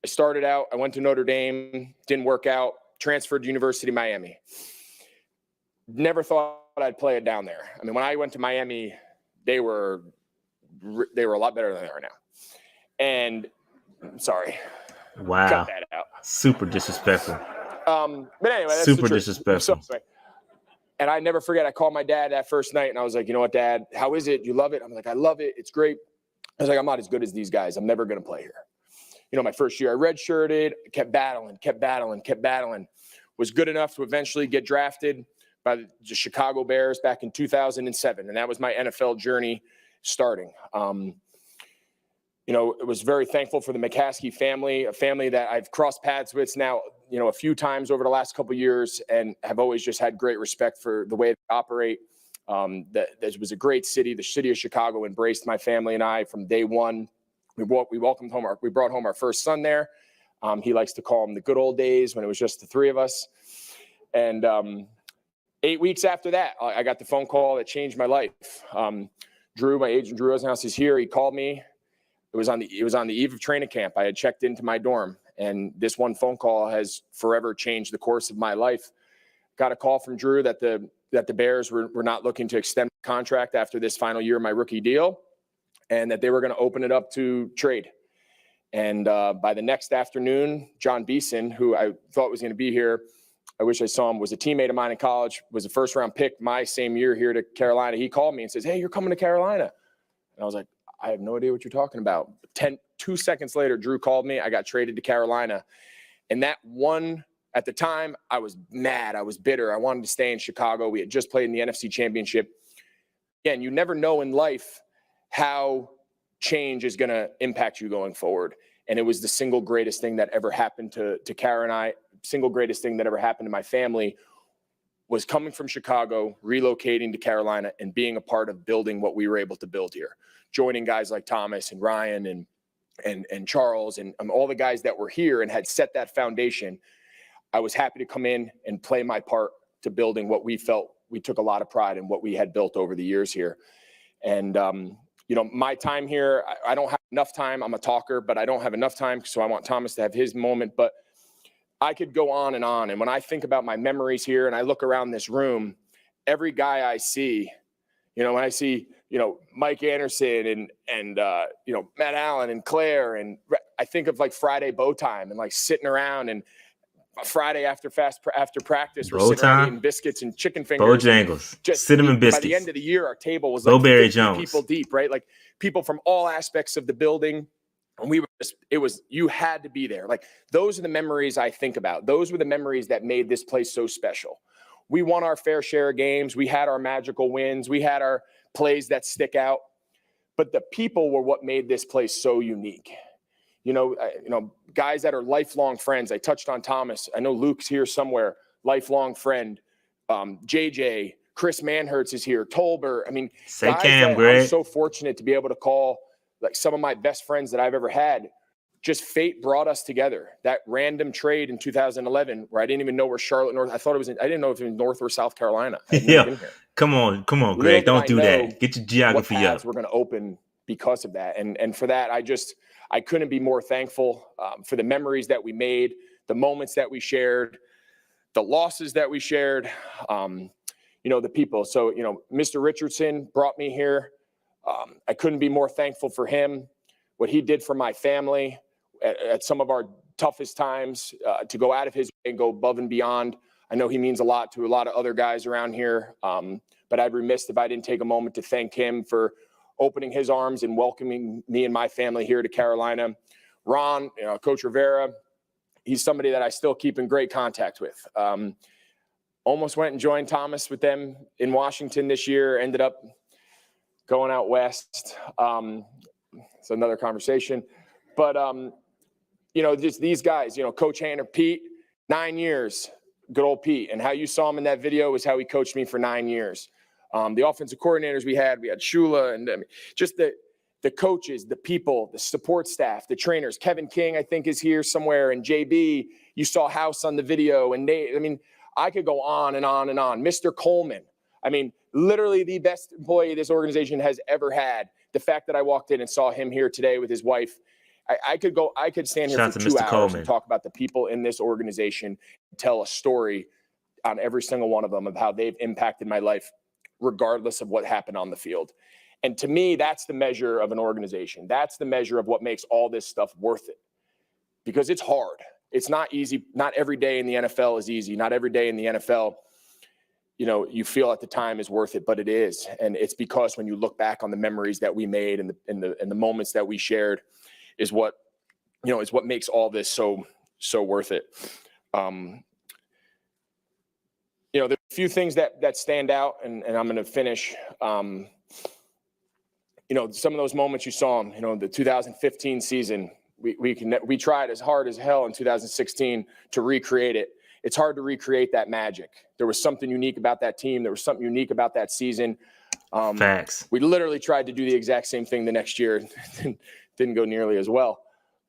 I started out, I went to Notre Dame, didn't work out, transferred to University of Miami. Never thought I'd play it down there. I mean, when I went to Miami, they were a lot better than they are now. And sorry. Wow. Cut that out. Super disrespectful. But anyway, that's super the truth. disrespectful. So, and I never forget, I called my dad that first night and I was like, you know what, Dad, how is it? You love it? I'm like, I love it. It's great. I was like, I'm not as good as these guys. I'm never going to play here. My first year I redshirted, kept battling, was good enough to eventually get drafted by the Chicago Bears back in 2007. And that was my NFL journey starting. It was very thankful for the McCaskey family, a family that I've crossed paths with now, a few times over the last couple of years, and have always just had great respect for the way they operate. That was a great city. The city of Chicago embraced my family and I from day one. We brought home our first son there. He likes to call them the good old days when it was just the 3 of us. And 8 weeks after that, I got the phone call that changed my life. Drew, my agent Drew Rosenhaus, is here. He called me. It was on the eve of training camp. I had checked into my dorm, and this one phone call has forever changed the course of my life. Got a call from Drew that the Bears were not looking to extend the contract after this final year of my rookie deal, and that they were going to open it up to trade. And by the next afternoon, John Beeson, who I thought was going to be here, I wish I saw him, was a teammate of mine in college, was a first-round pick my same year here to Carolina. He called me and says, hey, you're coming to Carolina. And I was like, I have no idea what you're talking about. 2 seconds later, Drew called me. I got traded to Carolina. And that one, at the time, I was mad. I was bitter. I wanted to stay in Chicago. We had just played in the NFC Championship. Again, you never know in life how change is going to impact you going forward. And it was the single greatest thing that ever happened to Kara and I, single greatest thing that ever happened to my family, was coming from Chicago, relocating to Carolina, and being a part of building what we were able to build here. Joining guys like Thomas and Ryan and Charles and all the guys that were here and had set that foundation. I was happy to come in and play my part to building what we felt we took a lot of pride in what we had built over the years here. And, my time here, I don't have enough time. I'm a talker, but I don't have enough time. So I want Thomas to have his moment, but I could go on. And when I think about my memories here and I look around this room, every guy I see, when I see, Mike Anderson and Matt Allen and Claire, and I think of like Friday bow time and like sitting around and Friday after practice, we're Bow sitting around time. eating biscuits and chicken fingers. Bojangles, cinnamon biscuits. By the end of the year, our table was Bowberry like 50 Jones. people deep, right? Like people from all aspects of the building. And we were just, you had to be there. Like those are the memories I think about. Those were the memories that made this place so special. We won our fair share of games. We had our magical wins. We had our plays that stick out. But the people were what made this place so unique. You know, guys that are lifelong friends. I touched on Thomas. I know Luke's here somewhere, lifelong friend. JJ, Chris Manhertz is here. Tolbert. I mean, guys that I'm so fortunate to be able to call like some of my best friends that I've ever had. Just fate brought us together. That random trade in 2011 where I didn't even know where Charlotte, North. I didn't know if it was North or South Carolina. Yeah. Come on, Greg. Don't do that. Get your geography what up. paths we're going to open because of that. And for that, I couldn't be more thankful for the memories that we made, the moments that we shared, the losses that we shared, the people. So, Mr. Richardson brought me here. I couldn't be more thankful for him, what he did for my family at some of our toughest times, to go out of his way and go above and beyond. I know he means a lot to a lot of other guys around here, but I'd be remiss if I didn't take a moment to thank him for opening his arms and welcoming me and my family here to Carolina. Ron, Coach Rivera, he's somebody that I still keep in great contact with. Almost went and joined Thomas with them in Washington this year, ended up going out west. It's another conversation. But, just these guys, Coach Hanner, Pete, 9 years, good old Pete. And how you saw him in that video was how he coached me for 9 years. The offensive coordinators we had Shula, and just the coaches, the people, the support staff, the trainers. Kevin King, I think, is here somewhere. And JB, you saw House on the video. And Nate, I could go on and on and on. Mr. Coleman, literally the best employee this organization has ever had. The fact that I walked in and saw him here today with his wife, I could stand here for 2 hours and talk about the people in this organization, tell a story on every single one of them of how they've impacted my life, regardless of what happened on the field. And to me, that's the measure of an organization. That's the measure of what makes all this stuff worth it. Because it's hard. It's not easy. Not every day in the NFL is easy. Not every day in the NFL, you feel at the time is worth it, but it is. And it's because when you look back on the memories that we made and the moments that we shared is what makes all this so worth it. There's a few things that stand out, and I'm going to finish. Some of those moments you saw them, the 2015 season, we tried as hard as hell in 2016 to recreate it. It's hard to recreate that magic. There was something unique about that team. There was something unique about that season. Facts. We literally tried to do the exact same thing the next year. Didn't go nearly as well.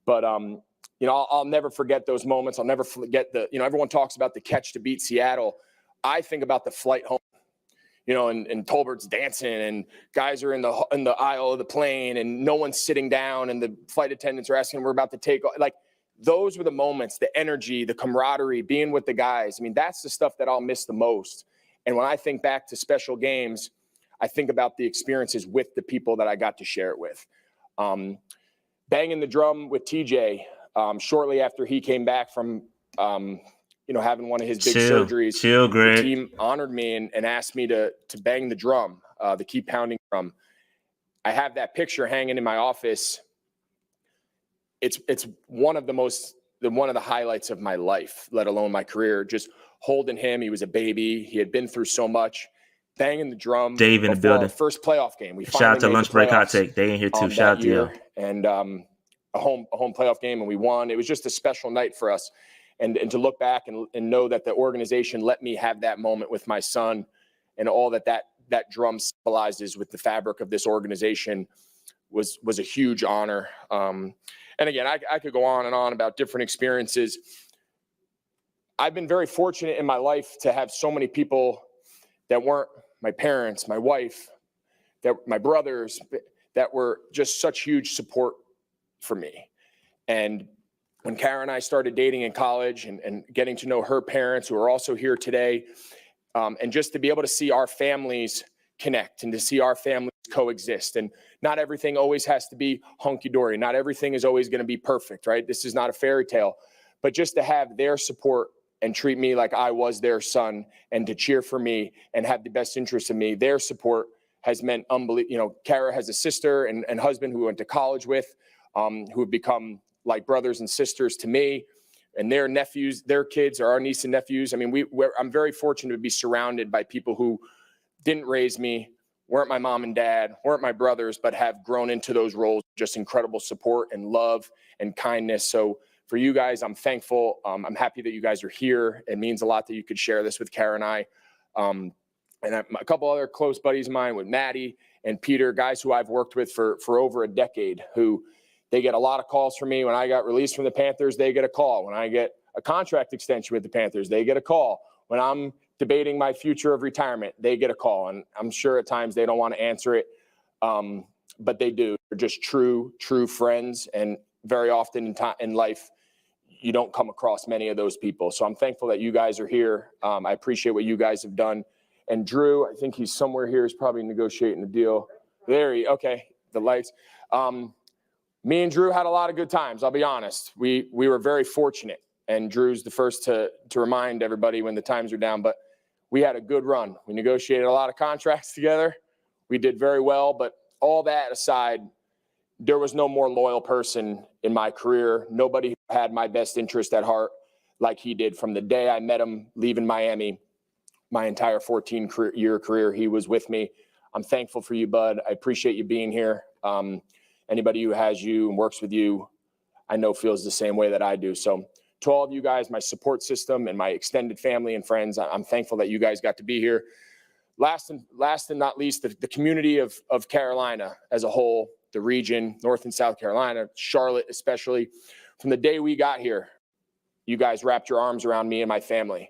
But, I'll never forget those moments. I'll never forget everyone talks about the catch to beat Seattle. I think about the flight home, and Tolbert's dancing and guys are in the aisle of the plane and no one's sitting down and the flight attendants are asking, we're about to take off. Like, those were the moments, the energy, the camaraderie, being with the guys. That's the stuff that I'll miss the most. And when I think back to special games, I think about the experiences with the people that I got to share it with. Banging the drum with TJ shortly after he came back from, having one of his big surgeries. Greg. The team honored me and asked me to bang the drum, the keep pounding drum. I have that picture hanging in my office. It's one of the highlights of my life, let alone my career. Just holding him. He was a baby. He had been through so much. Banging the drum. Dave in the building. Our first playoff game. We shout out to Lunch Break Hot Take. They in here too. Shout out to you. And a home playoff game, and we won. It was just a special night for us. And to look back and know that the organization let me have that moment with my son, and all that drum symbolizes with the fabric of this organization was a huge honor. And again, I could go on and on about different experiences. I've been very fortunate in my life to have so many people that weren't my parents, my wife, my brothers, that were just such huge support for me. And when Kara and I started dating in college and getting to know her parents, who are also here today, and just to be able to see our families connect and to see our families coexist. And not everything always has to be hunky-dory. Not everything is always going to be perfect, right? This is not a fairy tale. but just to have their support and treat me like I was their son and to cheer for me and have the best interest in me, their support has meant unbelievable. You know, Kara has a sister and husband who we went to college with, who have become like brothers and sisters to me, and their nephews, their kids are our niece and nephews. I mean, I'm very fortunate to be surrounded by people who didn't raise me, weren't my mom and dad, weren't my brothers, but have grown into those roles, just incredible support and love and kindness. So for you guys, I'm thankful. I'm happy that you guys are here. It means a lot that you could share this with Kara and I. And a couple other close buddies of mine with Maddie and Peter, guys who I've worked with for over a decade, who they get a lot of calls from me. When I got released from the Panthers, they get a call. When I get a contract extension with the Panthers, they get a call. When I'm debating my future of retirement, they get a call. And I'm sure at times they don't want to answer it, but they do. They're just true friends. And very often in life, you don't come across many of those people. So I'm thankful that you guys are here. I appreciate what you guys have done. And Drew, I think he's somewhere here. He's probably negotiating a deal. Okay, the lights. Me and Drew had a lot of good times, I'll be honest. We were very fortunate. And Drew's the first to remind everybody when the times are down. But we had a good run. We negotiated a lot of contracts together. We did very well. But all that aside, there was no more loyal person in my career. Nobody had my best interest at heart like he did. From the day I met him leaving Miami, my entire 14-year career, he was with me. I'm thankful for you, bud. I appreciate you being here. Anybody who has you and works with you, I know feels the same way that I do. So to all of you guys, my support system and my extended family and friends, I'm thankful that you guys got to be here. Last and not least, the community of Carolina as a whole, the region, North and South Carolina, Charlotte especially. From the day we got here, you guys wrapped your arms around me and my family.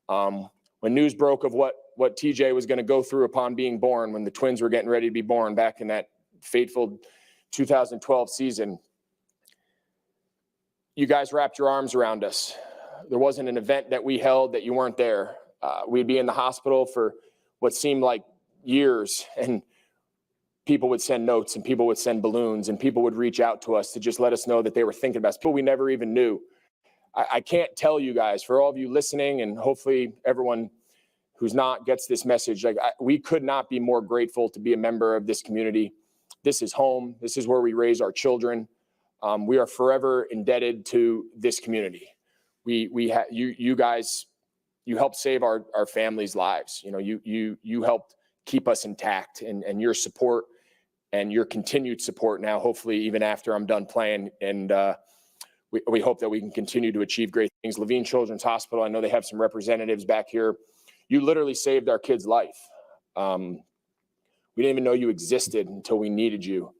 When news broke of what TJ was going to go through upon being born, when the twins were getting ready to be born back in that fateful 2012 season, you guys wrapped your arms around us. There wasn't an event that we held that you weren't there. We'd be in the hospital for what seemed like years, and people would send notes and people would send balloons and people would reach out to us to just let us know that they were thinking about us, people we never even knew. I can't tell you guys, for all of you listening, and hopefully everyone who's not gets this message, we could not be more grateful to be a member of this community. This is home. This is where we raise our children. We are forever indebted to this community. You guys, you helped save our families' lives. You know, you helped keep us intact, and your support and your continued support now, hopefully even after I'm done playing, and we hope that we can continue to achieve great things. Levine Children's Hospital, I know they have some representatives back here. You literally saved our kid's life. We didn't even know you existed until we needed you.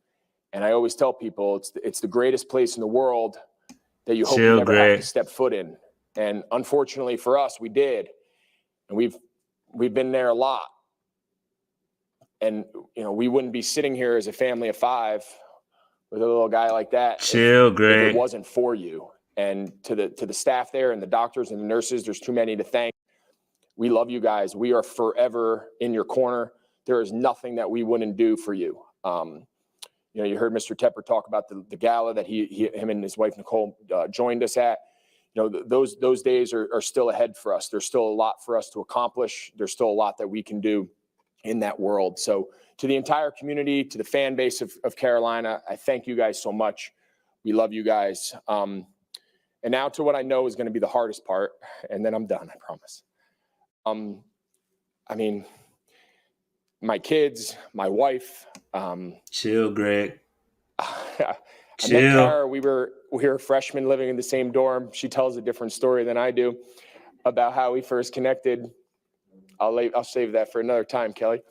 And I always tell people it's the greatest place in the world that you hope you never have to step foot in. And unfortunately for us, we did. And we've been there a lot. And, you know, we wouldn't be sitting here as a family of 5 with a little guy like that if it wasn't for you. And to the staff there and the doctors and the nurses, there's too many to thank. We love you guys. We are forever in your corner. There is nothing that we wouldn't do for you. You know, you heard Mr. Tepper talk about the gala that him and his wife Nicole joined us at. You know, those days are still ahead for us. There's still a lot for us to accomplish. There's still a lot that we can do in that world. So to the entire community, to the fan base of Carolina, I thank you guys so much. We love you guys. And now to what I know is going to be the hardest part, and then I'm done, I promise. I mean, my kids, my wife. Chill, Greg. I met Kara. We were freshmen living in the same dorm. She tells a different story than I do about how we first connected. I'll save that for another time, Kelly.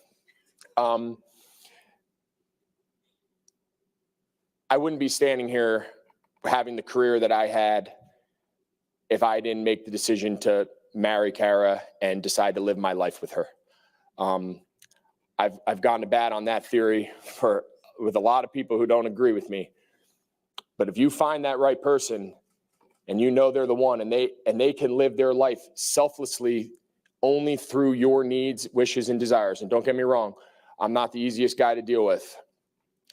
I wouldn't be standing here having the career that I had if I didn't make the decision to marry Kara and decide to live my life with her. I've gone to bat on that theory with a lot of people who don't agree with me. But if you find that right person and you know they're the one, and they can live their life selflessly only through your needs, wishes, and desires. And don't get me wrong, I'm not the easiest guy to deal with.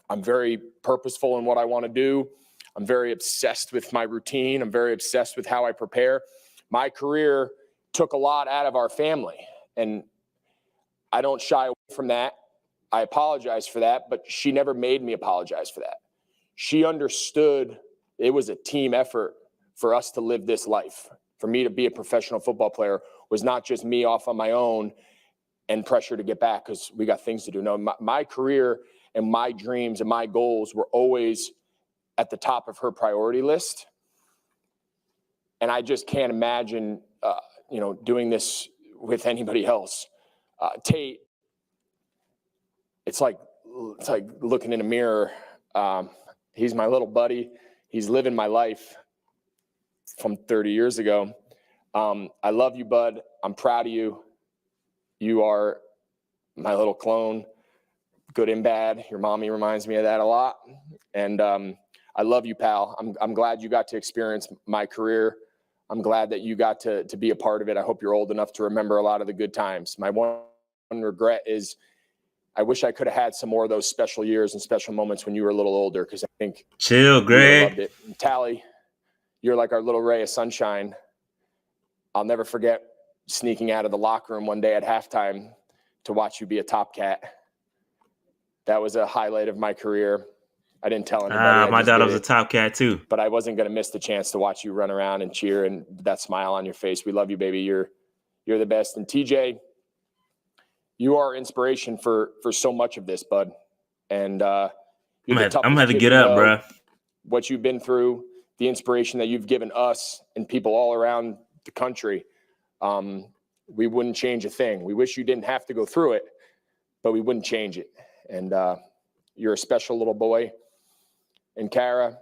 I'm very purposeful in what I want to do. I'm very obsessed with my routine. I'm very obsessed with how I prepare. My career took a lot out of our family, and I don't shy away from that. I apologize for that, but she never made me apologize for that. She understood it was a team effort for us to live this life. For me to be a professional football player was not just me off on my own and pressure to get back because we got things to do. No, my career and my dreams and my goals were always at the top of her priority list. And I just can't imagine, doing this with anybody else. Tate, it's like looking in a mirror. He's my little buddy. He's living my life from 30 years ago. I love you, bud. I'm proud of you. You are my little clone, good and bad. Your mommy reminds me of that a lot. And I love you, pal. I'm glad you got to experience my career. I'm glad that you got to be a part of it. I hope you're old enough to remember a lot of the good times. My one regret is I wish I could have had some more of those special years and special moments when you were a little older, because I think chill, Greg. Loved it. And Tally, you're like our little ray of sunshine. I'll never forget sneaking out of the locker room one day at halftime to watch you be a Top Cat. That was a highlight of my career. I didn't tell anybody. My daughter was a Top Cat too. But I wasn't going to miss the chance to watch you run around and cheer and that smile on your face. We love you, baby. You're the best. And TJ, you are inspiration for so much of this, bud. And I'm gonna have to get up, bro. What you've been through, the inspiration that you've given us and people all around the country. We wouldn't change a thing. We wish you didn't have to go through it, but we wouldn't change it. And you're a special little boy. And Kara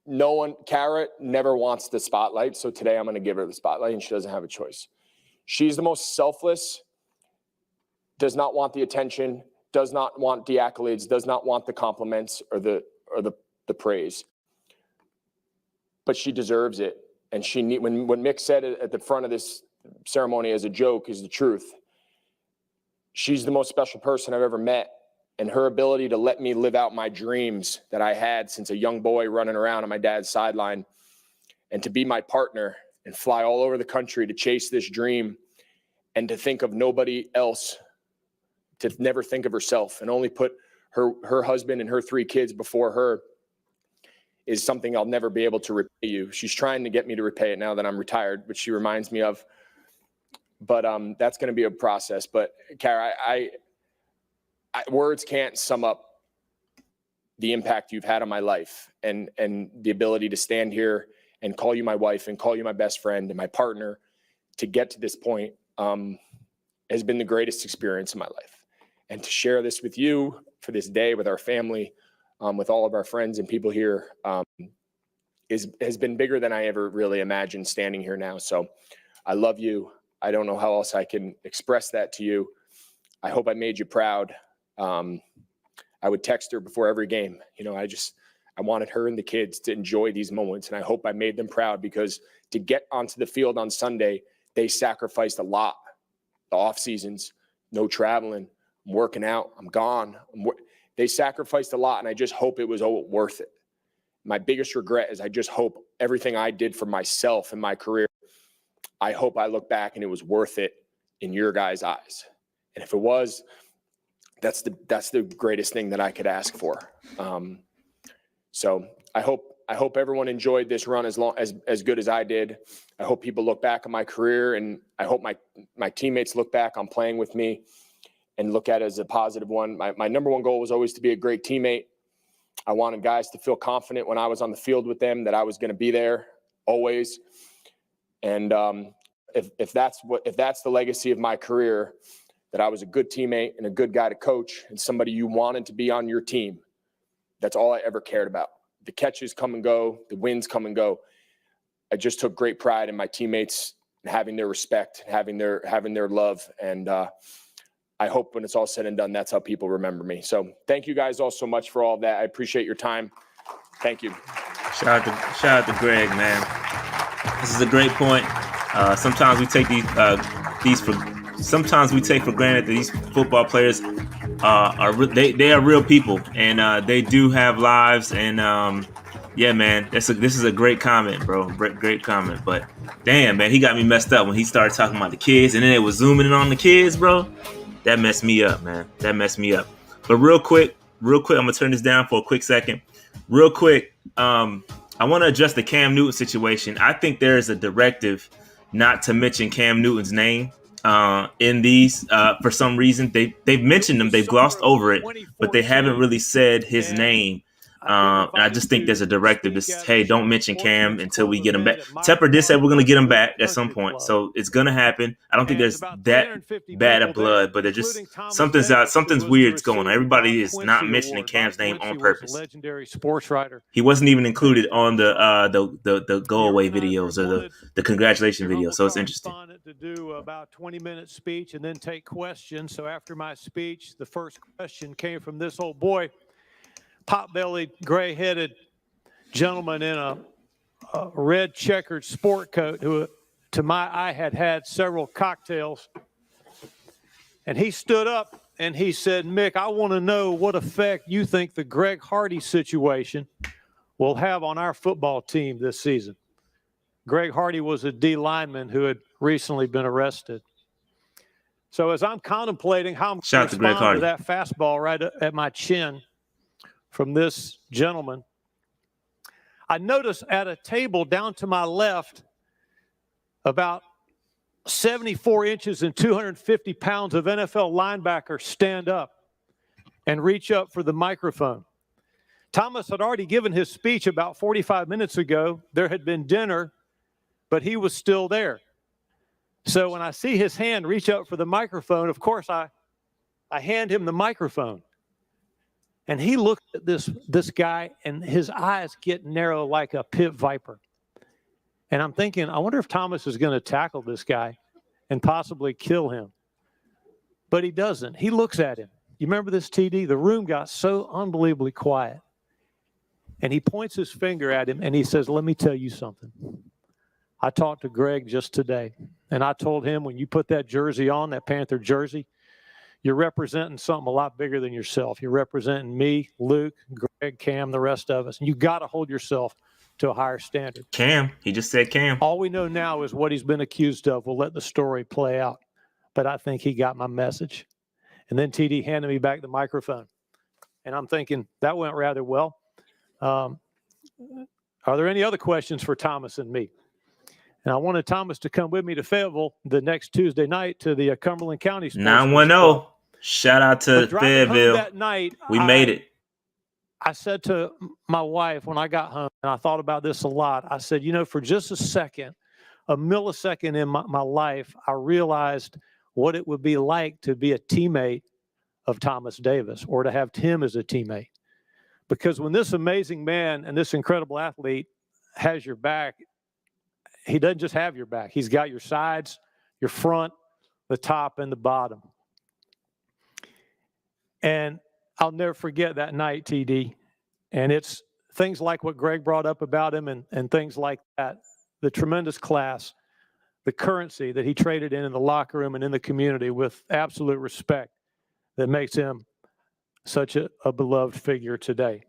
never wants the spotlight. So today I'm going to give her the spotlight, and she doesn't have a choice. She's the most selfless, does not want the attention, does not want the accolades, does not want the compliments or the praise. But she deserves it. And when Mick said it at the front of this ceremony as a joke is the truth. She's the most special person I've ever met. And her ability to let me live out my dreams that I had since a young boy running around on my dad's sideline, and to be my partner and fly all over the country to chase this dream, and to think of nobody else, to never think of herself and only put her husband and her 3 kids before her, is something I'll never be able to repay you. She's trying to get me to repay it now that I'm retired, which she reminds me of. But that's going to be a process. But Kara, words can't sum up the impact you've had on my life, and the ability to stand here and call you my wife and call you my best friend and my partner to get to this point has been the greatest experience in my life. And to share this with you for this day, with our family, with all of our friends and people here, has been bigger than I ever really imagined standing here now. So I love you. I don't know how else I can express that to you. I hope I made you proud. I would text her before every game. I wanted her and the kids to enjoy these moments, and I hope I made them proud, because to get onto the field on Sunday, they sacrificed a lot. The off seasons, no traveling, I'm working out, I'm gone. They sacrificed a lot, and I just hope it was worth it. My biggest regret is I just hope everything I did for myself in my career, I hope I look back and it was worth it in your guys' eyes. And if it was, that's the greatest thing that I could ask for. So I hope everyone enjoyed this run as good as I did. I hope people look back on my career, and I hope my teammates look back on playing with me and look at it as a positive one. My number one goal was always to be a great teammate. I wanted guys to feel confident when I was on the field with them that I was going to be there always. And if that's the legacy of my career, that I was a good teammate and a good guy to coach and somebody you wanted to be on your team, that's all I ever cared about. The catches come and go, the wins come and go. I just took great pride in my teammates and having their respect, having their love. And I hope when it's all said and done, that's how people remember me. So thank you guys all so much for all of that. I appreciate your time. Thank you. Shout out to Greg, man. This is a great point. Sometimes we take sometimes we take for granted that these football players they are real people, and they do have lives, and Yeah, man. This is a great comment, bro. Great comment. But damn, man, he got me messed up when he started talking about the kids, and then it was zooming in on the kids, bro. That messed me up, man. That messed me up. But real quick, I'm gonna turn this down for a quick second. Real quick, I want to address the Cam Newton situation. I think there is a directive not to mention Cam Newton's name in these. For some reason, they've mentioned him, they've glossed over it, but they haven't really said his name. And I just think there's a directive that says, hey, don't mention Cam until we get him back. Tepper did say we're going to get him back at some point, so it's going to happen. I don't think there's that bad of blood, but it just something's weird's going on. Everybody is not mentioning Cam's name on purpose. Legendary sports writer. He wasn't even included on the go away videos or the congratulation video, so it's interesting. To do about 20-minute speech and then take questions. So after my speech, the first question came from this old boy, pot-bellied, gray-headed gentleman in a red checkered sport coat who, to my eye, had several cocktails. And he stood up and he said, Mick, I want to know what effect you think the Greg Hardy situation will have on our football team this season. Greg Hardy was a D lineman who had recently been arrested. So as I'm contemplating how I'm going to respond to that fastball right at my chin from this gentleman, I noticed at a table down to my left, about 74 inches and 250 pounds of NFL linebackers stand up and reach up for the microphone. Thomas had already given his speech about 45 minutes ago. There had been dinner, but he was still there. So when I see his hand reach up for the microphone, of course, I hand him the microphone. And he looked at this guy, and his eyes get narrow like a pit viper. And I'm thinking, I wonder if Thomas is going to tackle this guy and possibly kill him. But he doesn't. He looks at him. You remember this, TD? The room got so unbelievably quiet. And he points his finger at him, and he says, let me tell you something. I talked to Greg just today, and I told him when you put that jersey on, that Panther jersey, you're representing something a lot bigger than yourself. You're representing me, Luke, Greg, Cam, the rest of us. And you got to hold yourself to a higher standard. Cam, he just said Cam. All we know now is what he's been accused of. We'll let the story play out. But I think he got my message. And then TD handed me back the microphone. And I'm thinking, that went rather well. Are there any other questions for Thomas and me? And I wanted Thomas to come with me to Fayetteville the next Tuesday night to the Cumberland County Sports 910. Shout out to Fayetteville. That night, we made it. I said to my wife when I got home, and I thought about this a lot, I said, you know, for just a second, a millisecond in my life, I realized what it would be like to be a teammate of Thomas Davis or to have Tim as a teammate. Because when this amazing man and this incredible athlete has your back, he doesn't just have your back. He's got your sides, your front, the top, and the bottom. And I'll never forget that night, TD. And it's things like what Greg brought up about him and things like that, the tremendous class, the currency that he traded in the locker room and in the community with absolute respect that makes him such a beloved figure today.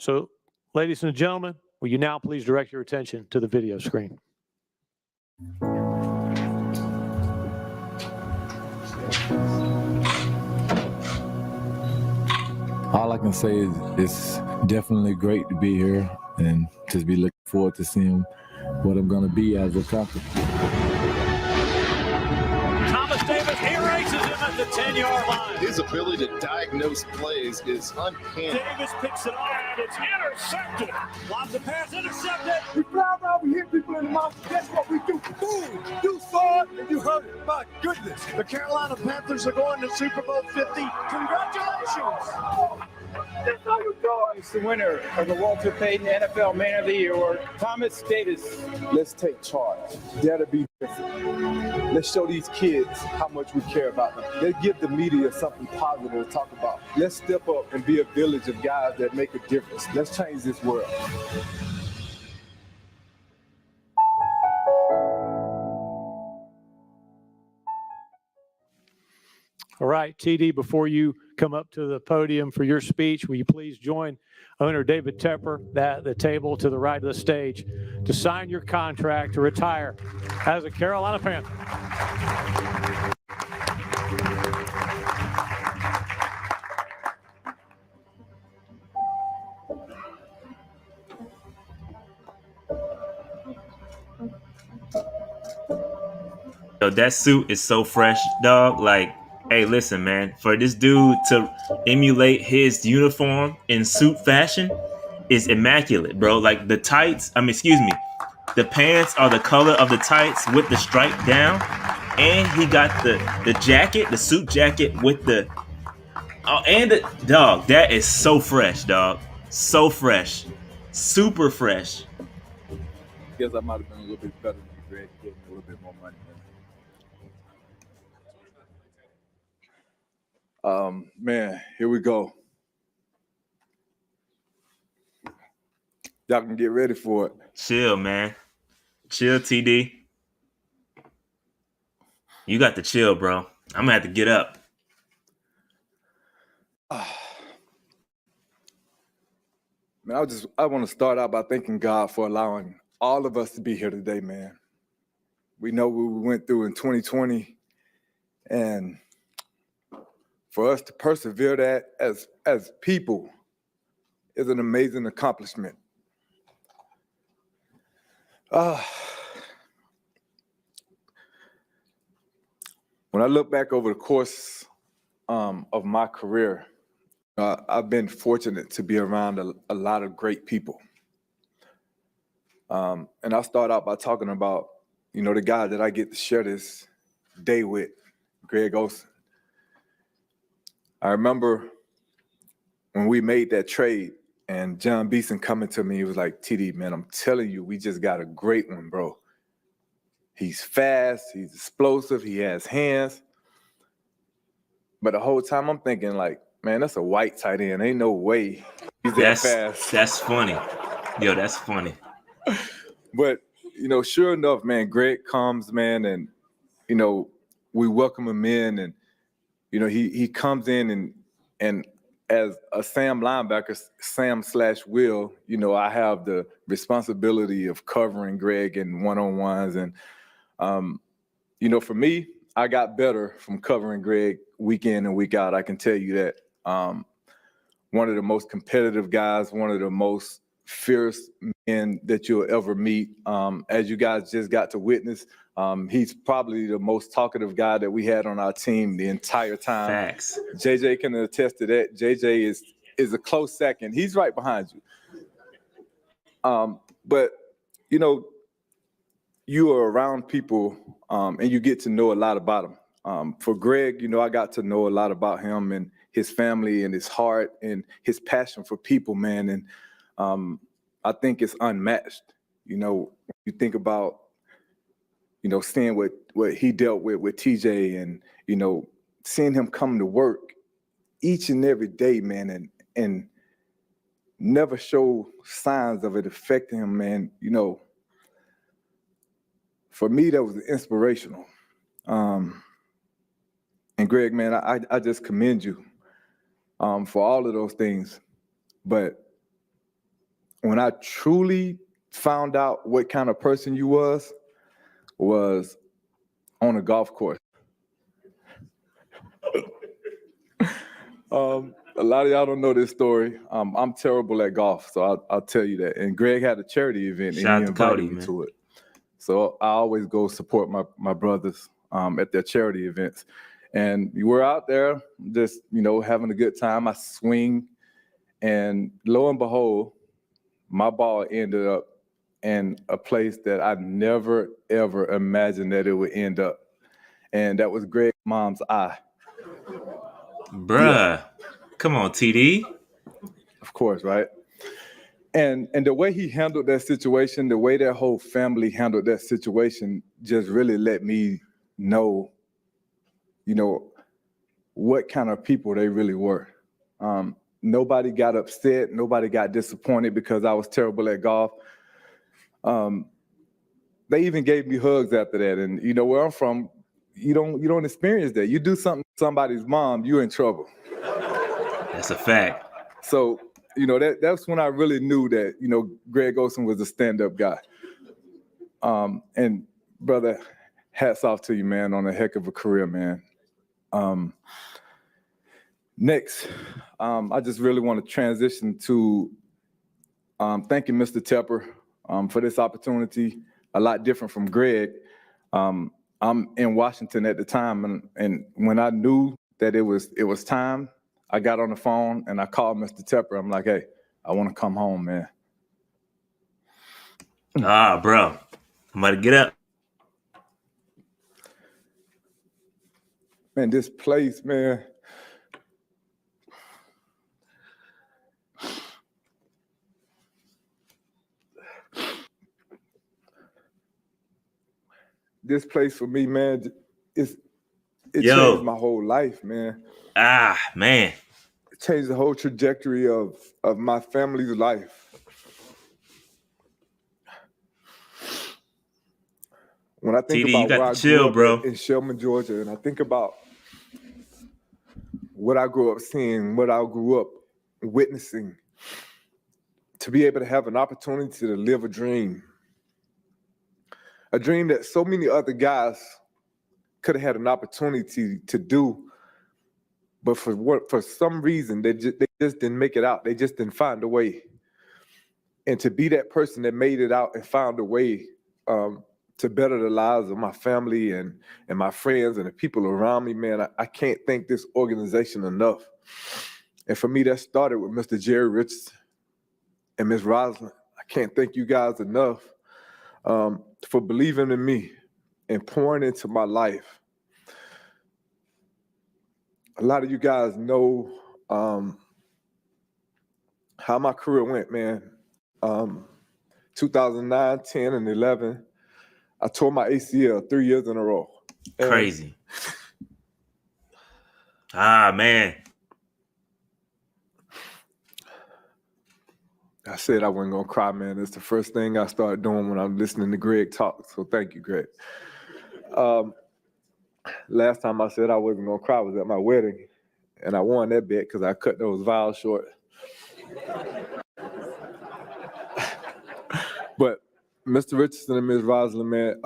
So, ladies and gentlemen, will you now please direct your attention to the video screen? All I can say is it's definitely great to be here and just be looking forward to seeing what I'm going to be as a Panther. Thomas Davis, he races him at the 10-yard line. His ability to diagnose plays is uncanny. Davis picks it off, and it's intercepted. Lots of pass intercepted. We fly around, we hit people in the mouth. That's what we do. Boom! You saw it and you heard it. My goodness. The Carolina Panthers are going to Super Bowl 50. Congratulations. That's how you do it. It's the winner of the Walter Payton NFL Man of the Year Award, Thomas Davis. Let's take charge. Dare to be different. Let's show these kids how much we care about them. Let's give the media something positive to talk about. Let's step up and be a village of guys that make a difference. Let's change this world. All right, TD, before you come up to the podium for your speech, will you please join owner David Tepper at the table to the right of the stage to sign your contract to retire as a Carolina Panther. Yo, that suit is so fresh, dog. Like, hey, listen, man, for this dude to emulate his uniform in suit fashion is immaculate, bro. Like the tights, excuse me, the pants are the color of the tights with the stripe down, and he got the jacket, the suit jacket with the and the dog. That is so fresh, dog. So fresh, super fresh. Guess I might have been a little bit better than you, Greg. Gave me a little bit more money, man. Man, here we go. Y'all can get ready for it. Chill, man. Chill, TD. You got to chill, bro. I'm gonna have to get up. Man, I want to start out by thanking God for allowing all of us to be here today, man. We know what we went through in 2020, and for us to persevere that as people is an amazing accomplishment. When I look back over the course of my career, I've been fortunate to be around a lot of great people. And I'll start out by talking about, the guy that I get to share this day with, Greg Olsen. I remember when we made that trade and John Beeson coming to me, he was like, TD, man, I'm telling you, we just got a great one, bro. He's fast, he's explosive, he has hands. But the whole time I'm thinking like, man, that's a white tight end. Ain't no way he's that fast. That's funny. Yo, that's funny. But, sure enough, man, Greg comes, man, and, we welcome him in. And, he comes in and as a Sam linebacker, Sam/Will, I have the responsibility of covering Greg in one-on-ones. And, for me, I got better from covering Greg week in and week out. I can tell you that. One of the most competitive guys, one of the most fierce men that you'll ever meet. As you guys just got to witness, he's probably the most talkative guy that we had on our team the entire time. Facts. JJ can attest to that. JJ is a close second. He's right behind you. But, you are around people and you get to know a lot about them. For Greg, I got to know a lot about him and his family and his heart and his passion for people, man. And I think it's unmatched. You think about, seeing what he dealt with TJ and, seeing him come to work each and every day, man, and never show signs of it affecting him, man. For me, that was inspirational. And Greg, man, I just commend you for all of those things. But when I truly found out what kind of person you was on a golf course. A lot of y'all don't know this story. I'm terrible at golf, so I'll tell you that. And Greg had a charity event, and he invited me to it. So I always go support my brothers at their charity events. And we're out there just, having a good time. I swing, and lo and behold, my ball ended up in a place that I never, ever imagined that it would end up. And that was Greg's mom's eye. Bruh. Yeah. Come on, TD. Of course, right? And the way he handled that situation, the way that whole family handled that situation just really let me know, what kind of people they really were. Nobody got upset. Nobody got disappointed because I was terrible at golf. They even gave me hugs after that. And where I'm from, you don't experience that. You do something to somebody's mom, you're in trouble. That's a fact. So, that's when I really knew that, Greg Olsen was a stand-up guy. And brother, hats off to you, man, on a heck of a career, man. Next, I just really want to transition to thanking Mr. Tepper for this opportunity. A lot different from Greg. I'm in Washington at the time, and when I knew that it was time, I got on the phone and I called Mr. Tepper. I'm like, hey, I want to come home, man. Bro, I'm about to get up. Man, this place, man. This place for me, man, it changed my whole life, man. Man. It changed the whole trajectory of my family's life. When I think about where I grew up in Shelburne, Georgia, and I think about what I grew up seeing, what I grew up witnessing, to be able to have an opportunity to live a dream that so many other guys could have had an opportunity to do, but for some reason they just didn't make it out. They just didn't find a way. And to be that person that made it out and found a way to better the lives of my family and my friends and the people around me, man, I can't thank this organization enough. And for me, that started with Mr. Jerry Richardson and Ms. Rosalind. I can't thank you guys enough for believing in me and pouring into my life. A lot of you guys know how my career went, man. 2009, 10, and 11, I tore my ACL 3 years in a row. Crazy. Man. I said I wasn't going to cry, man. It's the first thing I started doing when I'm listening to Greg talk. So thank you, Greg. Last time I said I wasn't going to cry was at my wedding. And I won that bet because I cut those vows short. But Mr. Richardson and Ms. Rosalind, man,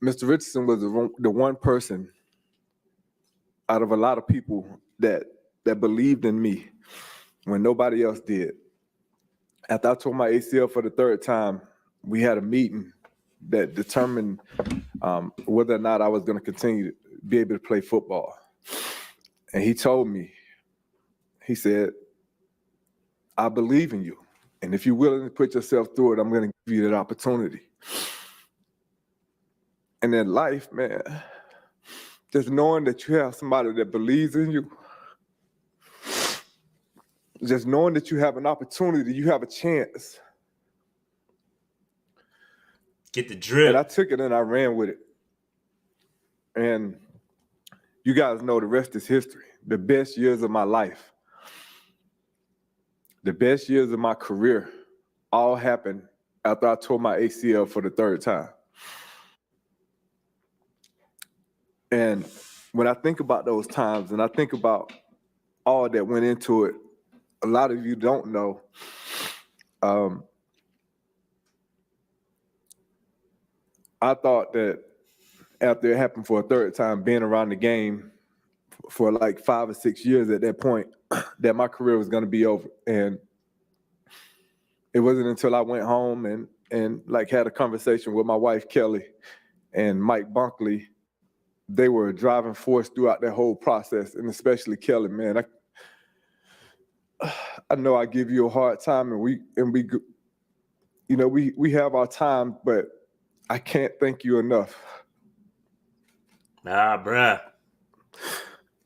Mr. Richardson was the one person out of a lot of people that believed in me when nobody else did. After I tore my ACL for the third time, we had a meeting that determined whether or not I was going to continue to be able to play football. And he told me, he said, I believe in you. And if you're willing to put yourself through it, I'm going to give you that opportunity. And in life, man, just knowing that you have somebody that believes in you, just knowing that you have an opportunity, you have a chance. Get the drip. And I took it and I ran with it. And you guys know the rest is history. The best years of my life, the best years of my career all happened after I tore my ACL for the third time. And when I think about those times and I think about all that went into it, a lot of you don't know. I thought that after it happened for a third time, being around the game for like 5 or 6 years at that point, that my career was going to be over. And it wasn't until I went home and like had a conversation with my wife, Kelly, and Mike Bunkley. They were a driving force throughout that whole process, and especially Kelly, man. I know I give you a hard time, and we have our time, but I can't thank you enough. Bruh.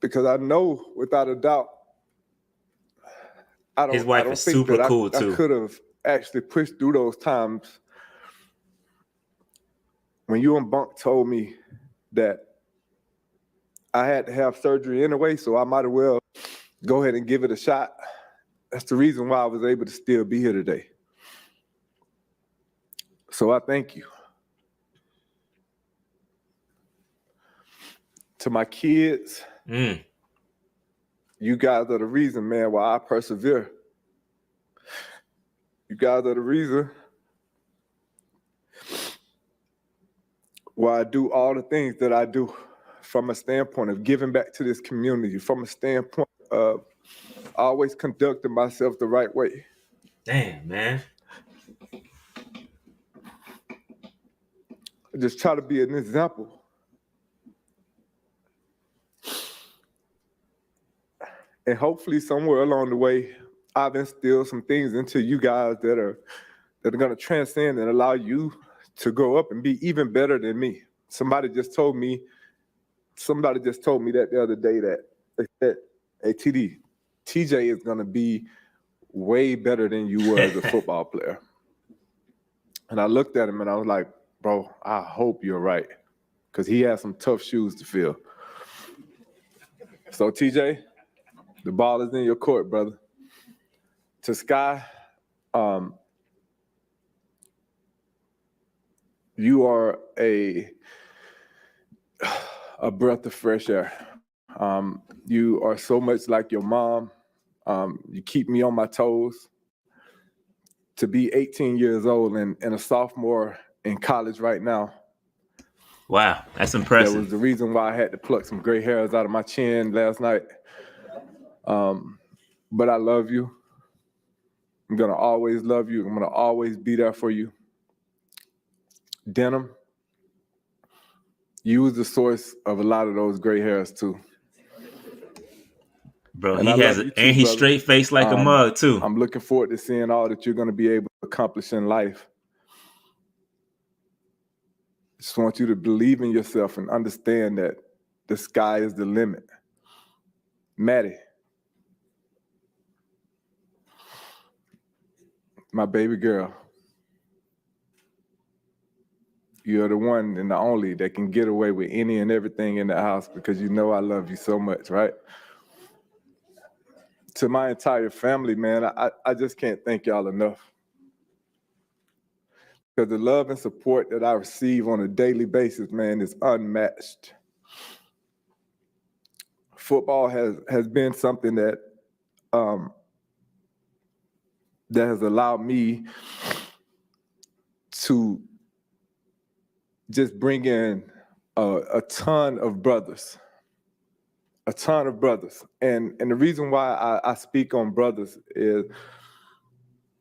Because I know without a doubt, His wife is super cool too. I could have actually pushed through those times when you and Bunk told me that I had to have surgery anyway, so I might as well go ahead and give it a shot. That's the reason why I was able to still be here today. So I thank you. To my kids, you guys are the reason, man, why I persevere. You guys are the reason why I do all the things that I do from a standpoint of giving back to this community, from a standpoint of always conducting myself the right way. Damn, man. I just try to be an example. And hopefully somewhere along the way, I've instilled some things into you guys that are going to transcend and allow you to grow up and be even better than me. Somebody just told me that the other day that they said, hey, TJ is going to be way better than you were as a football player. And I looked at him and I was like, bro, I hope you're right, because he has some tough shoes to fill. So, TJ, the ball is in your court, brother. To Sky, you are a breath of fresh air. You are so much like your mom. You keep me on my toes. To be 18 years old and a sophomore in college right now. Wow, that's impressive. That was the reason why I had to pluck some gray hairs out of my chin last night. But I love you. I'm going to always love you. I'm going to always be there for you. Denim, you was the source of a lot of those gray hairs too. Bro, he's straight faced like a mug too. I'm looking forward to seeing all that you're going to be able to accomplish in life. Just want you to believe in yourself and understand that the sky is the limit. Maddie, my baby girl, you're the one and the only that can get away with any and everything in the house, because you know I love you so much, right? To my entire family, man, I just can't thank y'all enough. Because the love and support that I receive on a daily basis, man, is unmatched. Football has been something that that has allowed me to just bring in a ton of brothers. A ton of brothers. And the reason why I speak on brothers is,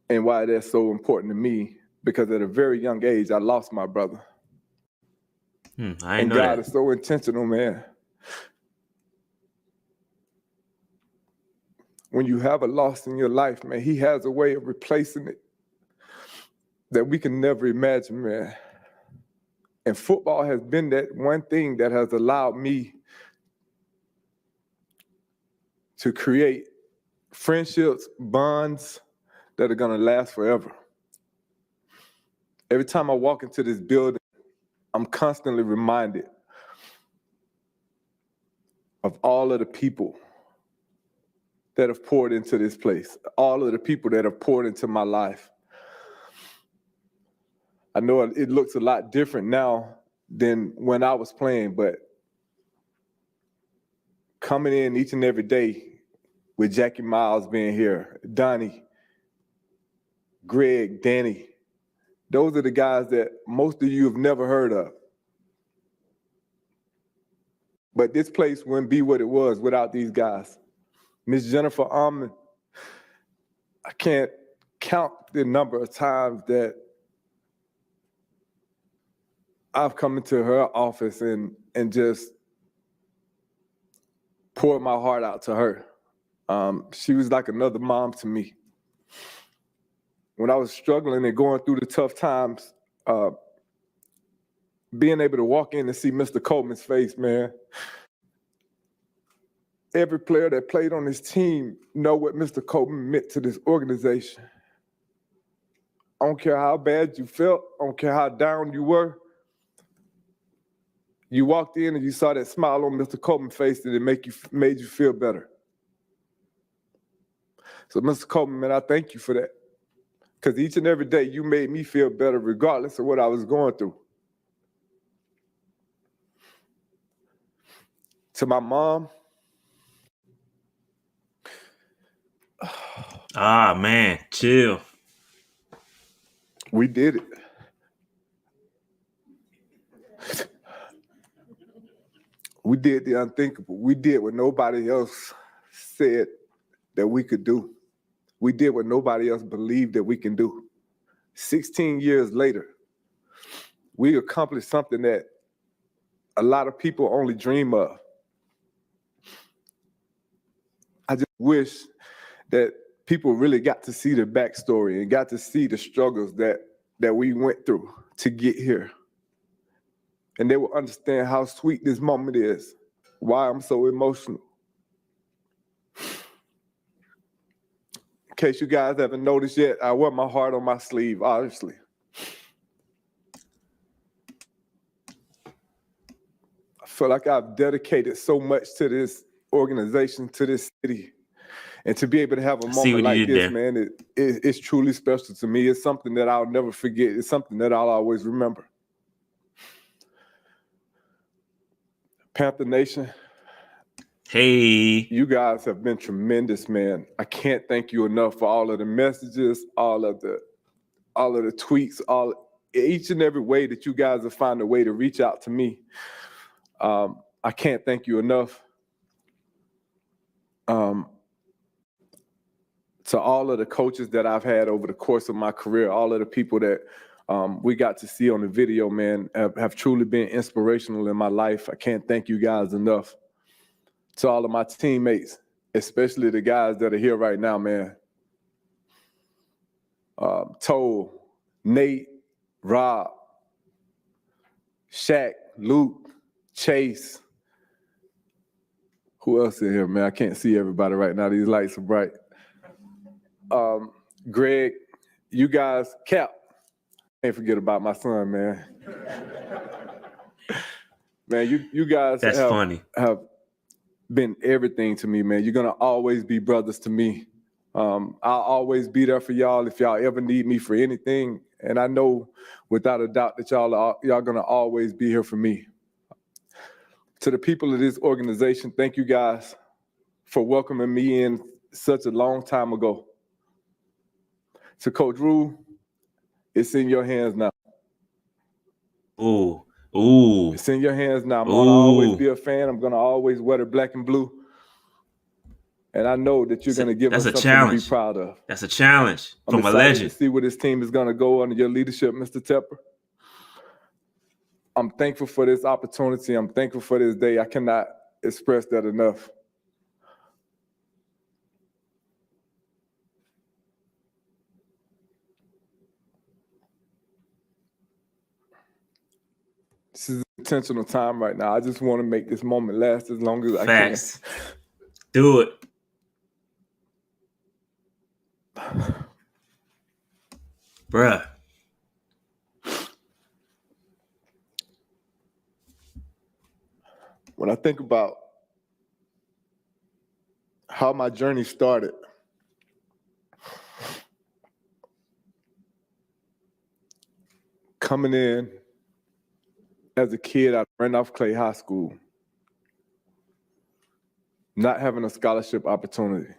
and why they're so important to me, because at a very young age, I lost my brother. I know God that. is so intentional, man. When you have a loss in your life, man, he has a way of replacing it that we can never imagine, man. And football has been that one thing that has allowed me to create friendships, bonds that are going to last forever. Every time I walk into this building, I'm constantly reminded of all of the people that have poured into this place, all of the people that have poured into my life. I know it looks a lot different now than when I was playing, but coming in each and every day with Jackie Miles being here, Donnie, Greg, Danny, those are the guys that most of you have never heard of. But this place wouldn't be what it was without these guys. Miss Jennifer Almond, I can't count the number of times that I've come into her office and just poured my heart out to her. She was like another mom to me. When I was struggling and going through the tough times, being able to walk in and see Mr. Coleman's face, man. Every player that played on this team know what Mr. Coleman meant to this organization. I don't care how bad you felt. I don't care how down you were. You walked in and you saw that smile on Mr. Coleman's face and it made you feel better. So, Mr. Coleman, man, I thank you for that. Because each and every day you made me feel better regardless of what I was going through. To my mom, Ah, man, chill. we did it. We did the unthinkable. We did what nobody else said that we could do. We did what nobody else believed that we can do. 16 years later, we accomplished something that a lot of people only dream of. I just wish that people really got to see the backstory and got to see the struggles that we went through to get here. And they will understand how sweet this moment is, why I'm so emotional. In case you guys haven't noticed yet, I wear my heart on my sleeve, obviously. I feel like I've dedicated so much to this organization, to this city. And to be able to have a moment like this, man, it's truly special to me. It's something that I'll never forget. It's something that I'll always remember. Panther Nation. Hey. You guys have been tremendous, man. I can't thank you enough for all of the messages, all of the tweets, each and every way that you guys have found a way to reach out to me. I can't thank you enough. To all of the coaches that I've had over the course of my career, all of the people that we got to see on the video, man, have truly been inspirational in my life. I can't thank you guys enough. To all of my teammates, especially the guys that are here right now, man. Toll, Nate, Rob, Shaq, Luke, Chase. Who else in here, man? I can't see everybody right now. These lights are bright. Greg, you guys, Cap. Can't forget about my son, man. Man, you guys have been everything to me, man. You're gonna always be brothers to me. I'll always be there for y'all if y'all ever need me for anything. And I know without a doubt that y'all gonna always be here for me. To the people of this organization, thank you guys for welcoming me in such a long time ago. To Coach Rule, it's in your hands now. Ooh. It's in your hands now. I'm going to always be a fan. I'm going to always wear the black and blue. And I know that you're going to give us something to be proud of. That's a challenge from a legend. I'm excited to see where this team is going to go under your leadership, Mr. Tepper. I'm thankful for this opportunity. I'm thankful for this day. I cannot express that enough. This is intentional time right now. I just want to make this moment last as long as I can. Do it. Bruh. When I think about how my journey started, coming in as a kid out of Randolph Clay High School, not having a scholarship opportunity.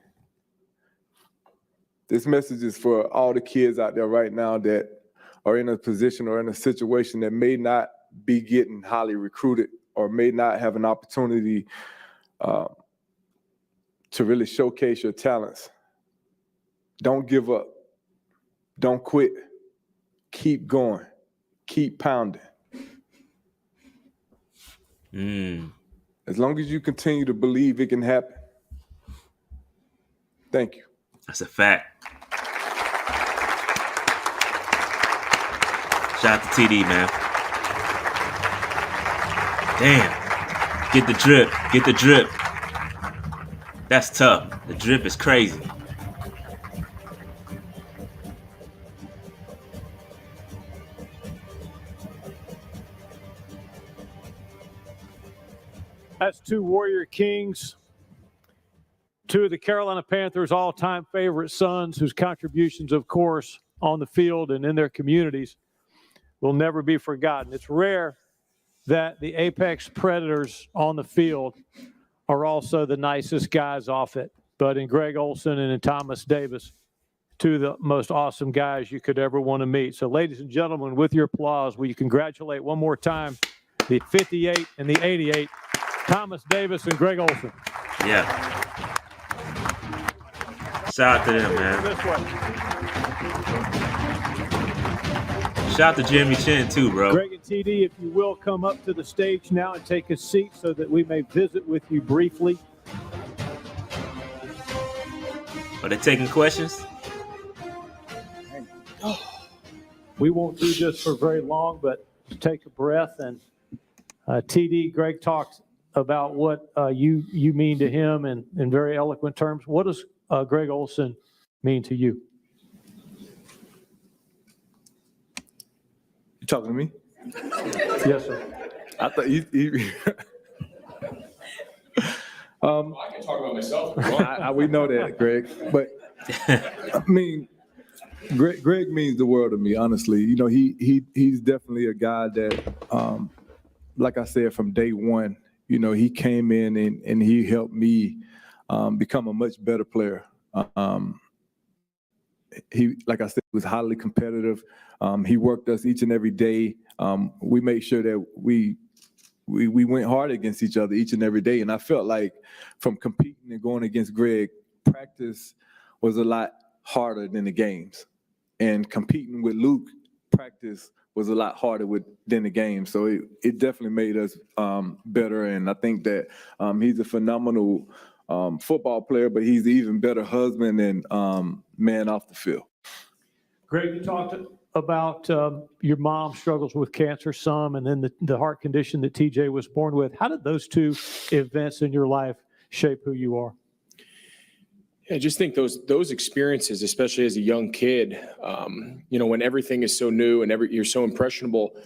This message is for all the kids out there right now that are in a position or in a situation that may not be getting highly recruited or may not have an opportunity to really showcase your talents. Don't give up. Don't quit. Keep going. Keep pounding. As long as you continue to believe it can happen. Thank you. That's a fact. Shout out to TD, man. Damn. Get the drip. Get the drip. That's tough. The drip is crazy. That's two Warrior Kings, two of the Carolina Panthers' all-time favorite sons whose contributions, of course, on the field and in their communities will never be forgotten. It's rare that the apex predators on the field are also the nicest guys off it. But in Greg Olsen and in Thomas Davis, two of the most awesome guys you could ever want to meet. So, ladies and gentlemen, with your applause, will you congratulate one more time the 58 and the 88, Thomas Davis and Greg Olsen. Yeah. Shout out to them, man. Shout out to Jimmy Chin, too, bro. Greg and TD, if you will, come up to the stage now and take a seat so that we may visit with you briefly. Are they taking questions? We won't do this for very long, but take a breath. And TD, Greg talked about what you mean to him in very eloquent terms. What does Greg Olsen mean to you? You talking to me? Yes, sir. I thought you I can talk about myself. we know that, Greg. But I mean, Greg means the world to me, honestly. You know, he's definitely a guy that, like I said, from day one, you know, he came in and he helped me become a much better player. He, like I said, was highly competitive. He worked us each and every day. We made sure that we went hard against each other each and every day. And I felt like from competing and going against Greg, practice was a lot harder than the games. And competing with Luke, practice was a lot harder than the game. So it definitely made us better. And I think that he's a phenomenal football player, but he's an even better husband and man off the field. Greg, you talked about your mom struggles with cancer some, and then the heart condition that TJ was born with. How did those two events in your life shape who you are? I just think those experiences, especially as a young kid, you know, when everything is so new and you're so impressionable,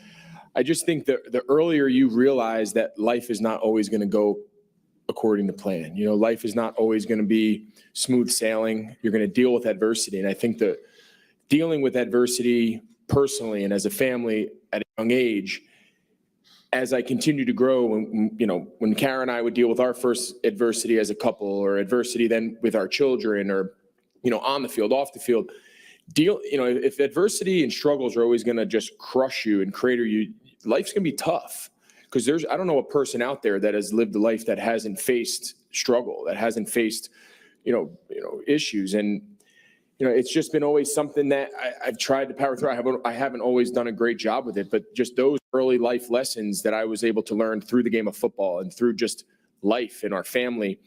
I just think that the earlier you realize that life is not always going to go according to plan. You know, life is not always going to be smooth sailing. You're going to deal with adversity. And I think that dealing with adversity personally and as a family at a young age, as I continue to grow, when Kara and I would deal with our first adversity as a couple, or adversity then with our children, or, you know, on the field, off the field, if adversity and struggles are always going to just crush you and crater you, life's going to be tough. Because I don't know a person out there that has lived a life that hasn't faced struggle, that hasn't faced, issues. And, it's just been always something that I've tried to power through. I haven't always done a great job with it, but just those early life lessons that I was able to learn through the game of football and through just life in our family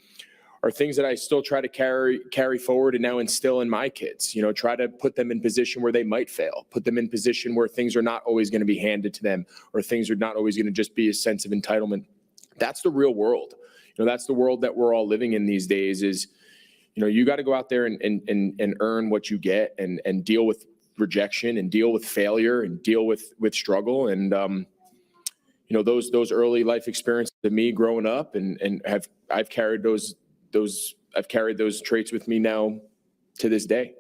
are things that I still try to carry forward and now instill in my kids. Try to put them in position where they might fail, put them in position where things are not always going to be handed to them, or things are not always going to just be a sense of entitlement. That's the real world. That's the world that we're all living in these days. Is you got to go out there and earn what you get, and deal with rejection, and deal with failure, and deal with struggle. And those early life experiences of me growing up, and I've carried those traits with me now to this day.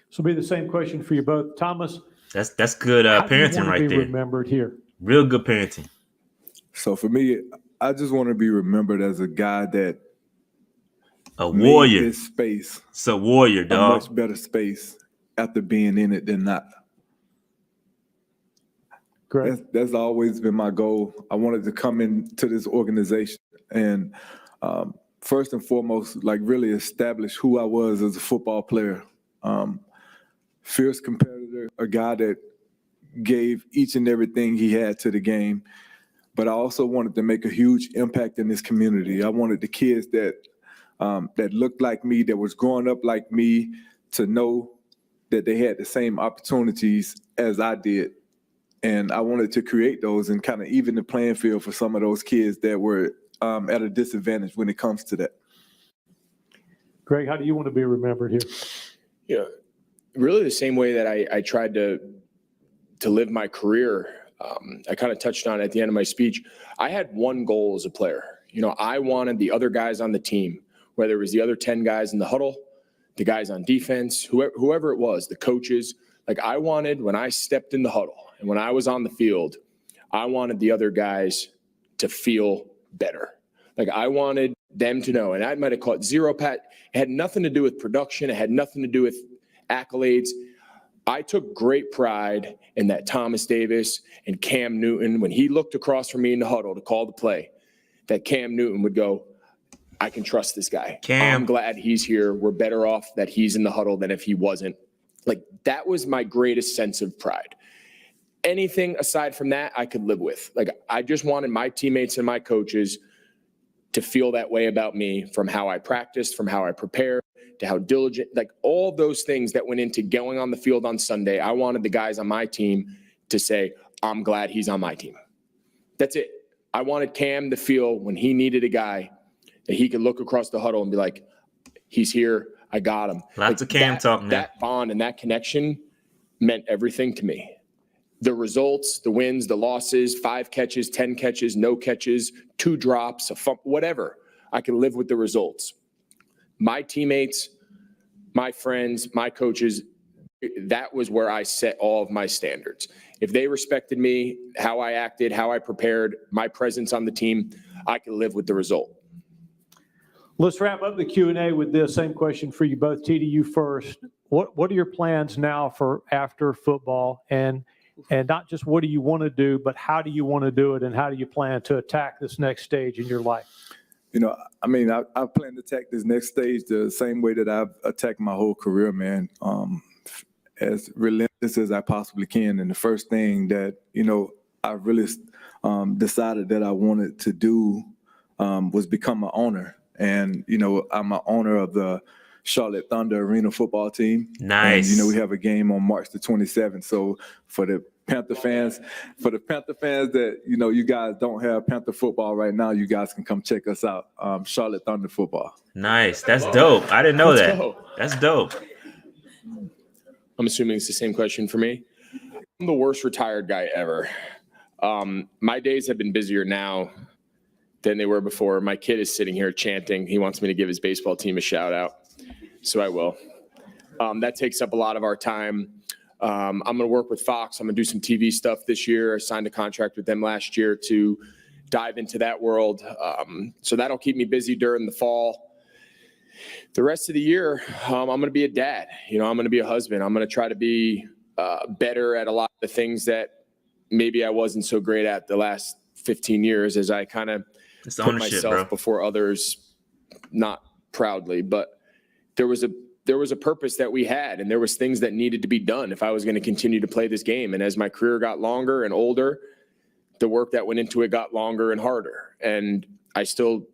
So it'll be the same question for you both. Thomas, that's good parenting right there. Remembered here. Real good parenting. So for me, I just want to be remembered as a guy that a warrior. This space. It's a warrior, dog. A much better space after being in it than not. Great. That's always been my goal. I wanted to come into this organization and first and foremost, really establish who I was as a football player. Fierce competitor, a guy that gave each and everything he had to the game. But I also wanted to make a huge impact in this community. I wanted the kids that looked like me, that was growing up like me, to know that they had the same opportunities as I did. And I wanted to create those and kind of even the playing field for some of those kids that were at a disadvantage when it comes to that. Greg, how do you want to be remembered here? Yeah, really the same way that I tried to live my career. I kind of touched on it at the end of my speech. I had one goal as a player. I wanted the other guys on the team, whether it was the other 10 guys in the huddle, the guys on defense, whoever it was, the coaches. I wanted, when I stepped in the huddle and when I was on the field, I wanted the other guys to feel better. Like I wanted them to know, and I might have called zero pat. It had nothing to do with production. It had nothing to do with accolades. I took great pride in that Thomas Davis and Cam Newton, when he looked across from me in the huddle to call the play, that Cam Newton would go, I can trust this guy. I'm glad he's here. We're better off that he's in the huddle than if he wasn't. Like that was my greatest sense of pride. Anything aside from that, I could live with. Like I just wanted my teammates and my coaches to feel that way about me, from how I practiced, from how I prepared, to how diligent, like all those things that went into going on the field on Sunday. I wanted the guys on my team to say, I'm glad he's on my team. That's it. I wanted Cam to feel when he needed a guy that he could look across the huddle and be like, he's here. I got him. Lots of Cam talk, man. That bond and that connection meant everything to me. The results, the wins, the losses, 5 catches, 10 catches, no catches, 2 drops, whatever. I can live with the results. My teammates, my friends, my coaches, that was where I set all of my standards. If they respected me, how I acted, how I prepared, my presence on the team, I could live with the result. Let's wrap up the Q&A with this same question for you both. TD, you first. What are your plans now for after football? And not just what do you want to do, but how do you want to do it, and how do you plan to attack this next stage in your life? You know, I mean, I plan to attack this next stage the same way that I've attacked my whole career, man, as relentless as I possibly can. And the first thing that, you know, I really decided that I wanted to do was become an owner. And, you know, I'm an owner of the Charlotte Thunder Arena football team. Nice. And, you know, we have a game on March the 27th. So for the Panther fans that, you know, you guys don't have Panther football right now, you guys can come check us out. Charlotte Thunder football. Nice. That's dope. I didn't know that. That's dope. I'm assuming it's the same question for me. I'm the worst retired guy ever. My days have been busier now than they were before. My kid is sitting here chanting. He wants me to give his baseball team a shout out. So I will. That takes up a lot of our time. I'm going to work with Fox. I'm going to do some TV stuff this year. I signed a contract with them last year to dive into that world. So that'll keep me busy during the fall. The rest of the year, I'm going to be a dad. You know, I'm going to be a husband. I'm going to try to be better at a lot of the things that maybe I wasn't so great at the last 15 years as I kind of put myself before others, not proudly, but there was a purpose that we had, and there was things that needed to be done if I was going to continue to play this game. And as my career got longer and older, the work that went into it got longer and harder. And I still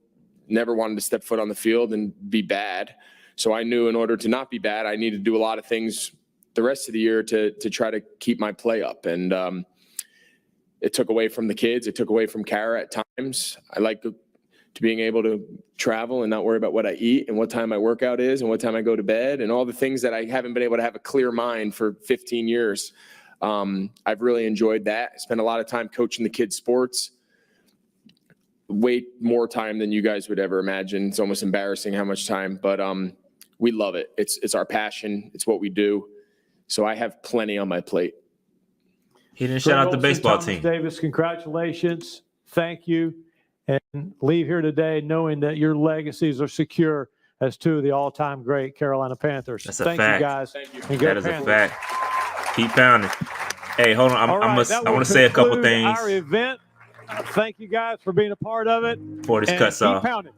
never wanted to step foot on the field and be bad. So I knew in order to not be bad, I needed to do a lot of things the rest of the year to try to keep my play up. And it took away from the kids. It took away from Kara at times. I like to being able to travel and not worry about what I eat and what time my workout is and what time I go to bed and all the things that I haven't been able to have a clear mind for 15 years. I've really enjoyed that. I spent a lot of time coaching the kids' sports, way more time than you guys would ever imagine. It's almost embarrassing how much time, but we love it. It's our passion. It's what we do. So I have plenty on my plate. He didn't shout out the baseball team. Davis, congratulations. Thank you. And leave here today knowing that your legacies are secure as 2 of the all-time great Carolina Panthers. That's a Thank fact. you, guys. Thank you. And go That is Panthers. a fact. Keep pounding. Hey, hold on. I want to say a couple things. Our event. Thank you guys for being a part of it. Before this cuts keep off. Pounding.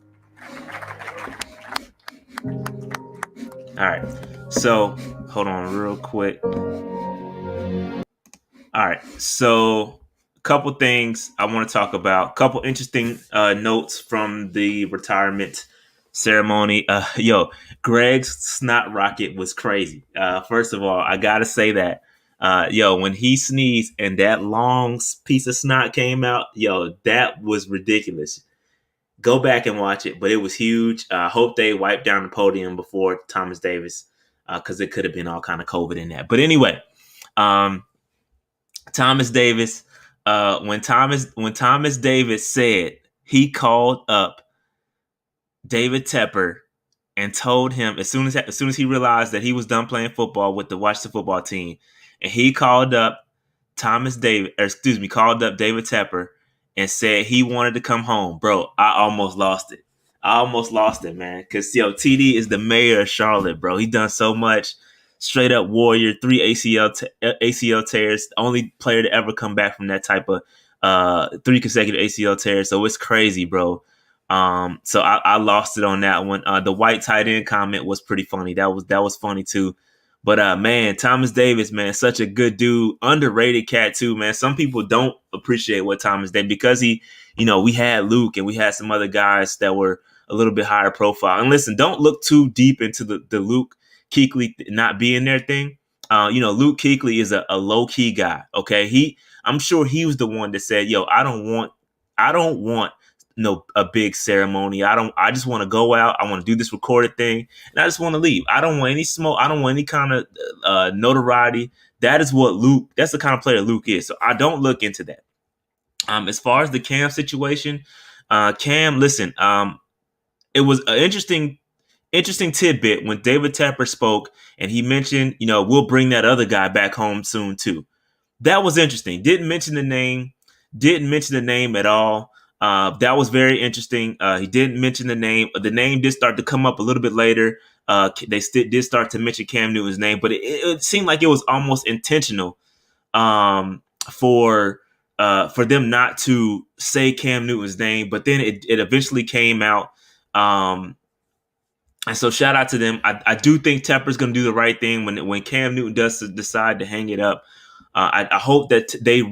All right. So hold on real quick. All right. So a couple things I want to talk about. A couple interesting notes from the retirement ceremony. Greg's snot rocket was crazy. First of all, I got to say that. When he sneezed and that long piece of snot came out, that was ridiculous. Go back and watch it, but it was huge. I hope they wiped down the podium before Thomas Davis, because it could have been all kind of COVID in that. But anyway, Thomas Davis, when Thomas Davis said he called up David Tepper and told him as soon as he realized that he was done playing football with the Washington football team, and he called up called up David Tepper and said he wanted to come home, bro, I almost lost it. Man. Because, TD is the mayor of Charlotte, bro. He done so much. Straight up warrior, 3 ACL tears. Only player to ever come back from that type of 3 consecutive ACL tears. So it's crazy, bro. So I lost it on that one. The white tight end comment was pretty funny. That was funny too. But man, Thomas Davis, man, such a good dude, underrated cat too, man. Some people don't appreciate what Thomas did because he, we had Luke and we had some other guys that were a little bit higher profile. And listen, don't look too deep into the Luke Kuechly not being there thing. Luke Kuechly is a low key guy. Okay, I'm sure he was the one that said, "Yo, I don't want a big ceremony. I just want to go out. I want to do this recorded thing, and I just want to leave. I don't want any smoke. I don't want any kind of notoriety." That's the kind of player Luke is. So I don't look into that. As far as the Cam situation, Cam, listen, it was an interesting tidbit when David Tepper spoke and he mentioned, we'll bring that other guy back home soon too. That was interesting. Didn't mention the name at all. That was very interesting. He didn't mention the name. The name did start to come up a little bit later. They did start to mention Cam Newton's name, but it seemed like it was almost intentional for them not to say Cam Newton's name. But then it eventually came out. And so shout out to them. I do think Tepper's going to do the right thing when Cam Newton does decide to hang it up. I hope that they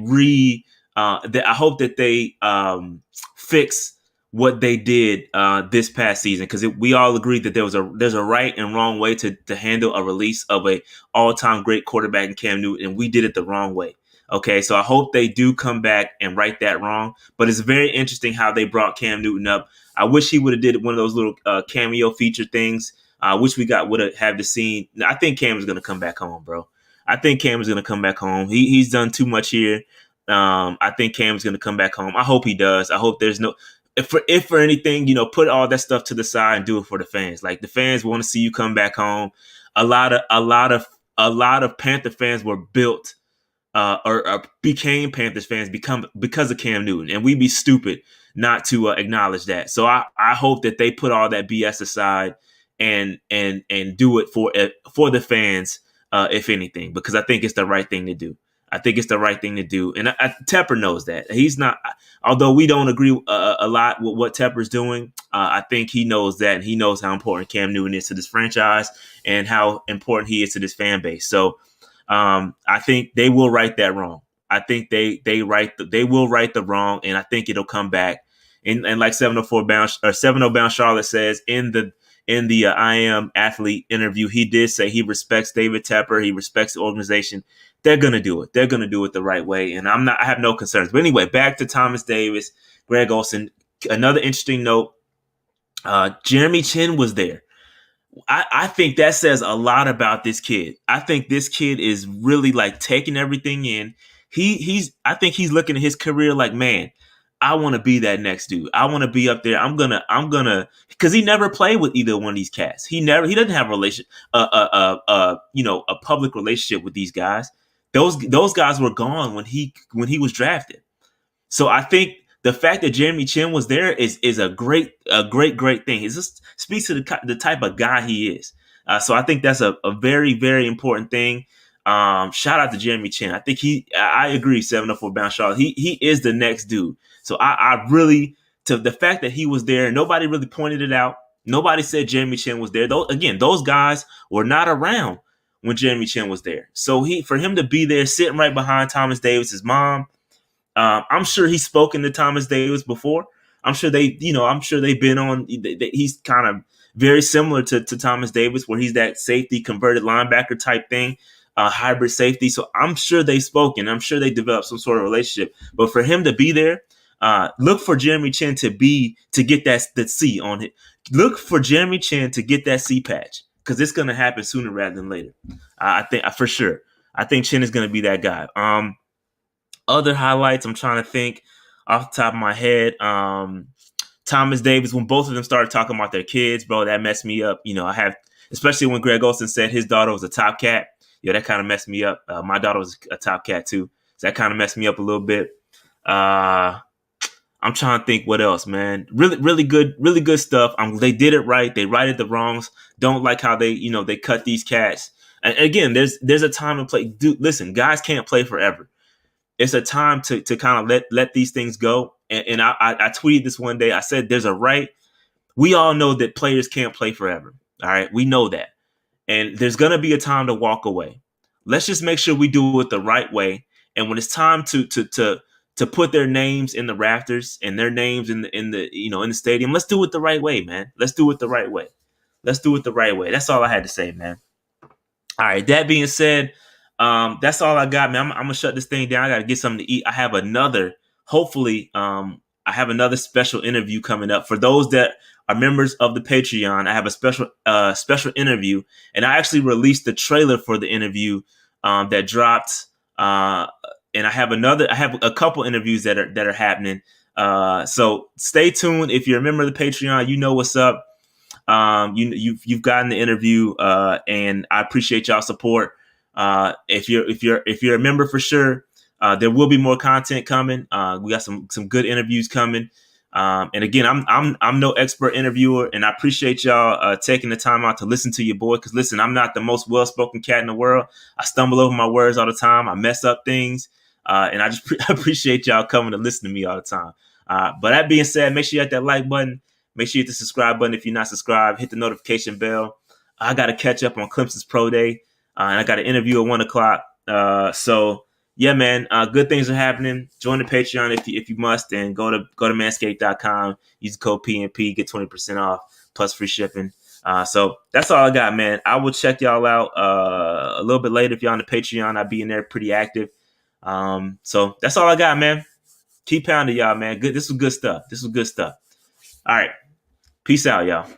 fix what they did this past season, because we all agreed that there's a right and wrong way to handle a release of a all-time great quarterback in Cam Newton, and we did it the wrong way. Okay, so I hope they do come back and right that wrong. But it's very interesting how they brought Cam Newton up. I wish he would have did one of those little cameo feature things. I wish we would have had the scene. I think Cam is going to come back home, bro. I think Cam is going to come back home. He's done too much here. I think Cam is going to come back home. I hope he does. I hope there's no. If for anything, put all that stuff to the side and do it for the fans. Like, the fans want to see you come back home. A lot of Panther fans were built. Or became Panthers fans because of Cam Newton, and we'd be stupid not to acknowledge that. So I hope that they put all that BS aside and do it for the fans, if anything, because I think it's the right thing to do. And Tepper knows that. He's not, although we don't agree a lot with what Tepper's doing. I think he knows that, and he knows how important Cam Newton is to this franchise and how important he is to this fan base. So. I think they will right that wrong. I think they will right the wrong, and I think it'll come back. And like 704 Bound Charlotte says in the I Am Athlete interview, he did say he respects David Tepper, he respects the organization. They're gonna do it. They're gonna do it the right way, and I have no concerns. But anyway, back to Thomas Davis, Greg Olsen. Another interesting note: Jeremy Chin was there. I think that says a lot about this kid. I think this kid is really like taking everything in. I think he's looking at his career like, man, I want to be that next dude. I want to be up there. I'm gonna, because he never played with either one of these cats. He doesn't have a public relationship with these guys. Those guys were gone when he was drafted. So I think the fact that Jeremy Chin was there is a great thing. It just speaks to the type of guy he is. So I think that's a very, very important thing. Shout out to Jeremy Chin. I think I agree, 704 Bound Charlotte. He is the next dude. So I really, to the fact that he was there, nobody really pointed it out. Nobody said Jeremy Chin was there. Those guys were not around when Jeremy Chin was there. So for him to be there, sitting right behind Thomas Davis's mom. I'm sure he's spoken to Thomas Davis before. I'm sure they've been on. He's kind of very similar to Thomas Davis, where he's that safety converted linebacker type thing, hybrid safety. So I'm sure they've spoken. I'm sure they developed some sort of relationship. But for him to be there, look for Jeremy Chin to get that C on it. Look for Jeremy Chin to get that C patch, because it's going to happen sooner rather than later. I think for sure. I think Chin is going to be that guy. Other highlights, I'm trying to think off the top of my head. Thomas Davis, when both of them started talking about their kids, bro, that messed me up. Especially when Greg Olsen said his daughter was a top cat. Yeah, that kind of messed me up. My daughter was a top cat too. So that kind of messed me up a little bit. I'm trying to think what else, man. Really good stuff. They did it right. They righted the wrongs. Don't like how they cut these cats. And again, there's a time and play. Dude, listen, guys can't play forever. It's a time to kind of let these things go. And I tweeted this one day. I said, there's a right. We all know that players can't play forever. All right. We know that. And there's going to be a time to walk away. Let's just make sure we do it the right way. And when it's time to put their names in the rafters and their names in the stadium, let's do it the right way, man. Let's do it the right way. Let's do it the right way. That's all I had to say, man. All right. That being said, that's all I got, man. I'm gonna shut this thing down. I gotta get something to eat. I have another special interview coming up. For those that are members of the Patreon, I have a special interview, and I actually released the trailer for the interview that dropped. And I have a couple interviews that are happening. So stay tuned. If you're a member of the Patreon, you know what's up. You've gotten the interview, and I appreciate y'all's support. If you're a member for sure, there will be more content coming. We got some good interviews coming. And again, I'm no expert interviewer, and I appreciate y'all taking the time out to listen to your boy. Because listen, I'm not the most well-spoken cat in the world. I stumble over my words all the time. I mess up things, and I just appreciate y'all coming to listen to me all the time. But that being said, make sure you hit that like button. Make sure you hit the subscribe button if you're not subscribed. Hit the notification bell. I got to catch up on Clemson's Pro Day, and I got an interview at 1:00. So. Yeah, man, good things are happening. Join the Patreon if you must, and go to manscaped.com. Use the code PNP, get 20% off plus free shipping. So that's all I got, man. I will check y'all out a little bit later if y'all on the Patreon. I'll be in there pretty active. So that's all I got, man. Keep pounding, y'all, man. Good. This was good stuff. All right. Peace out, y'all.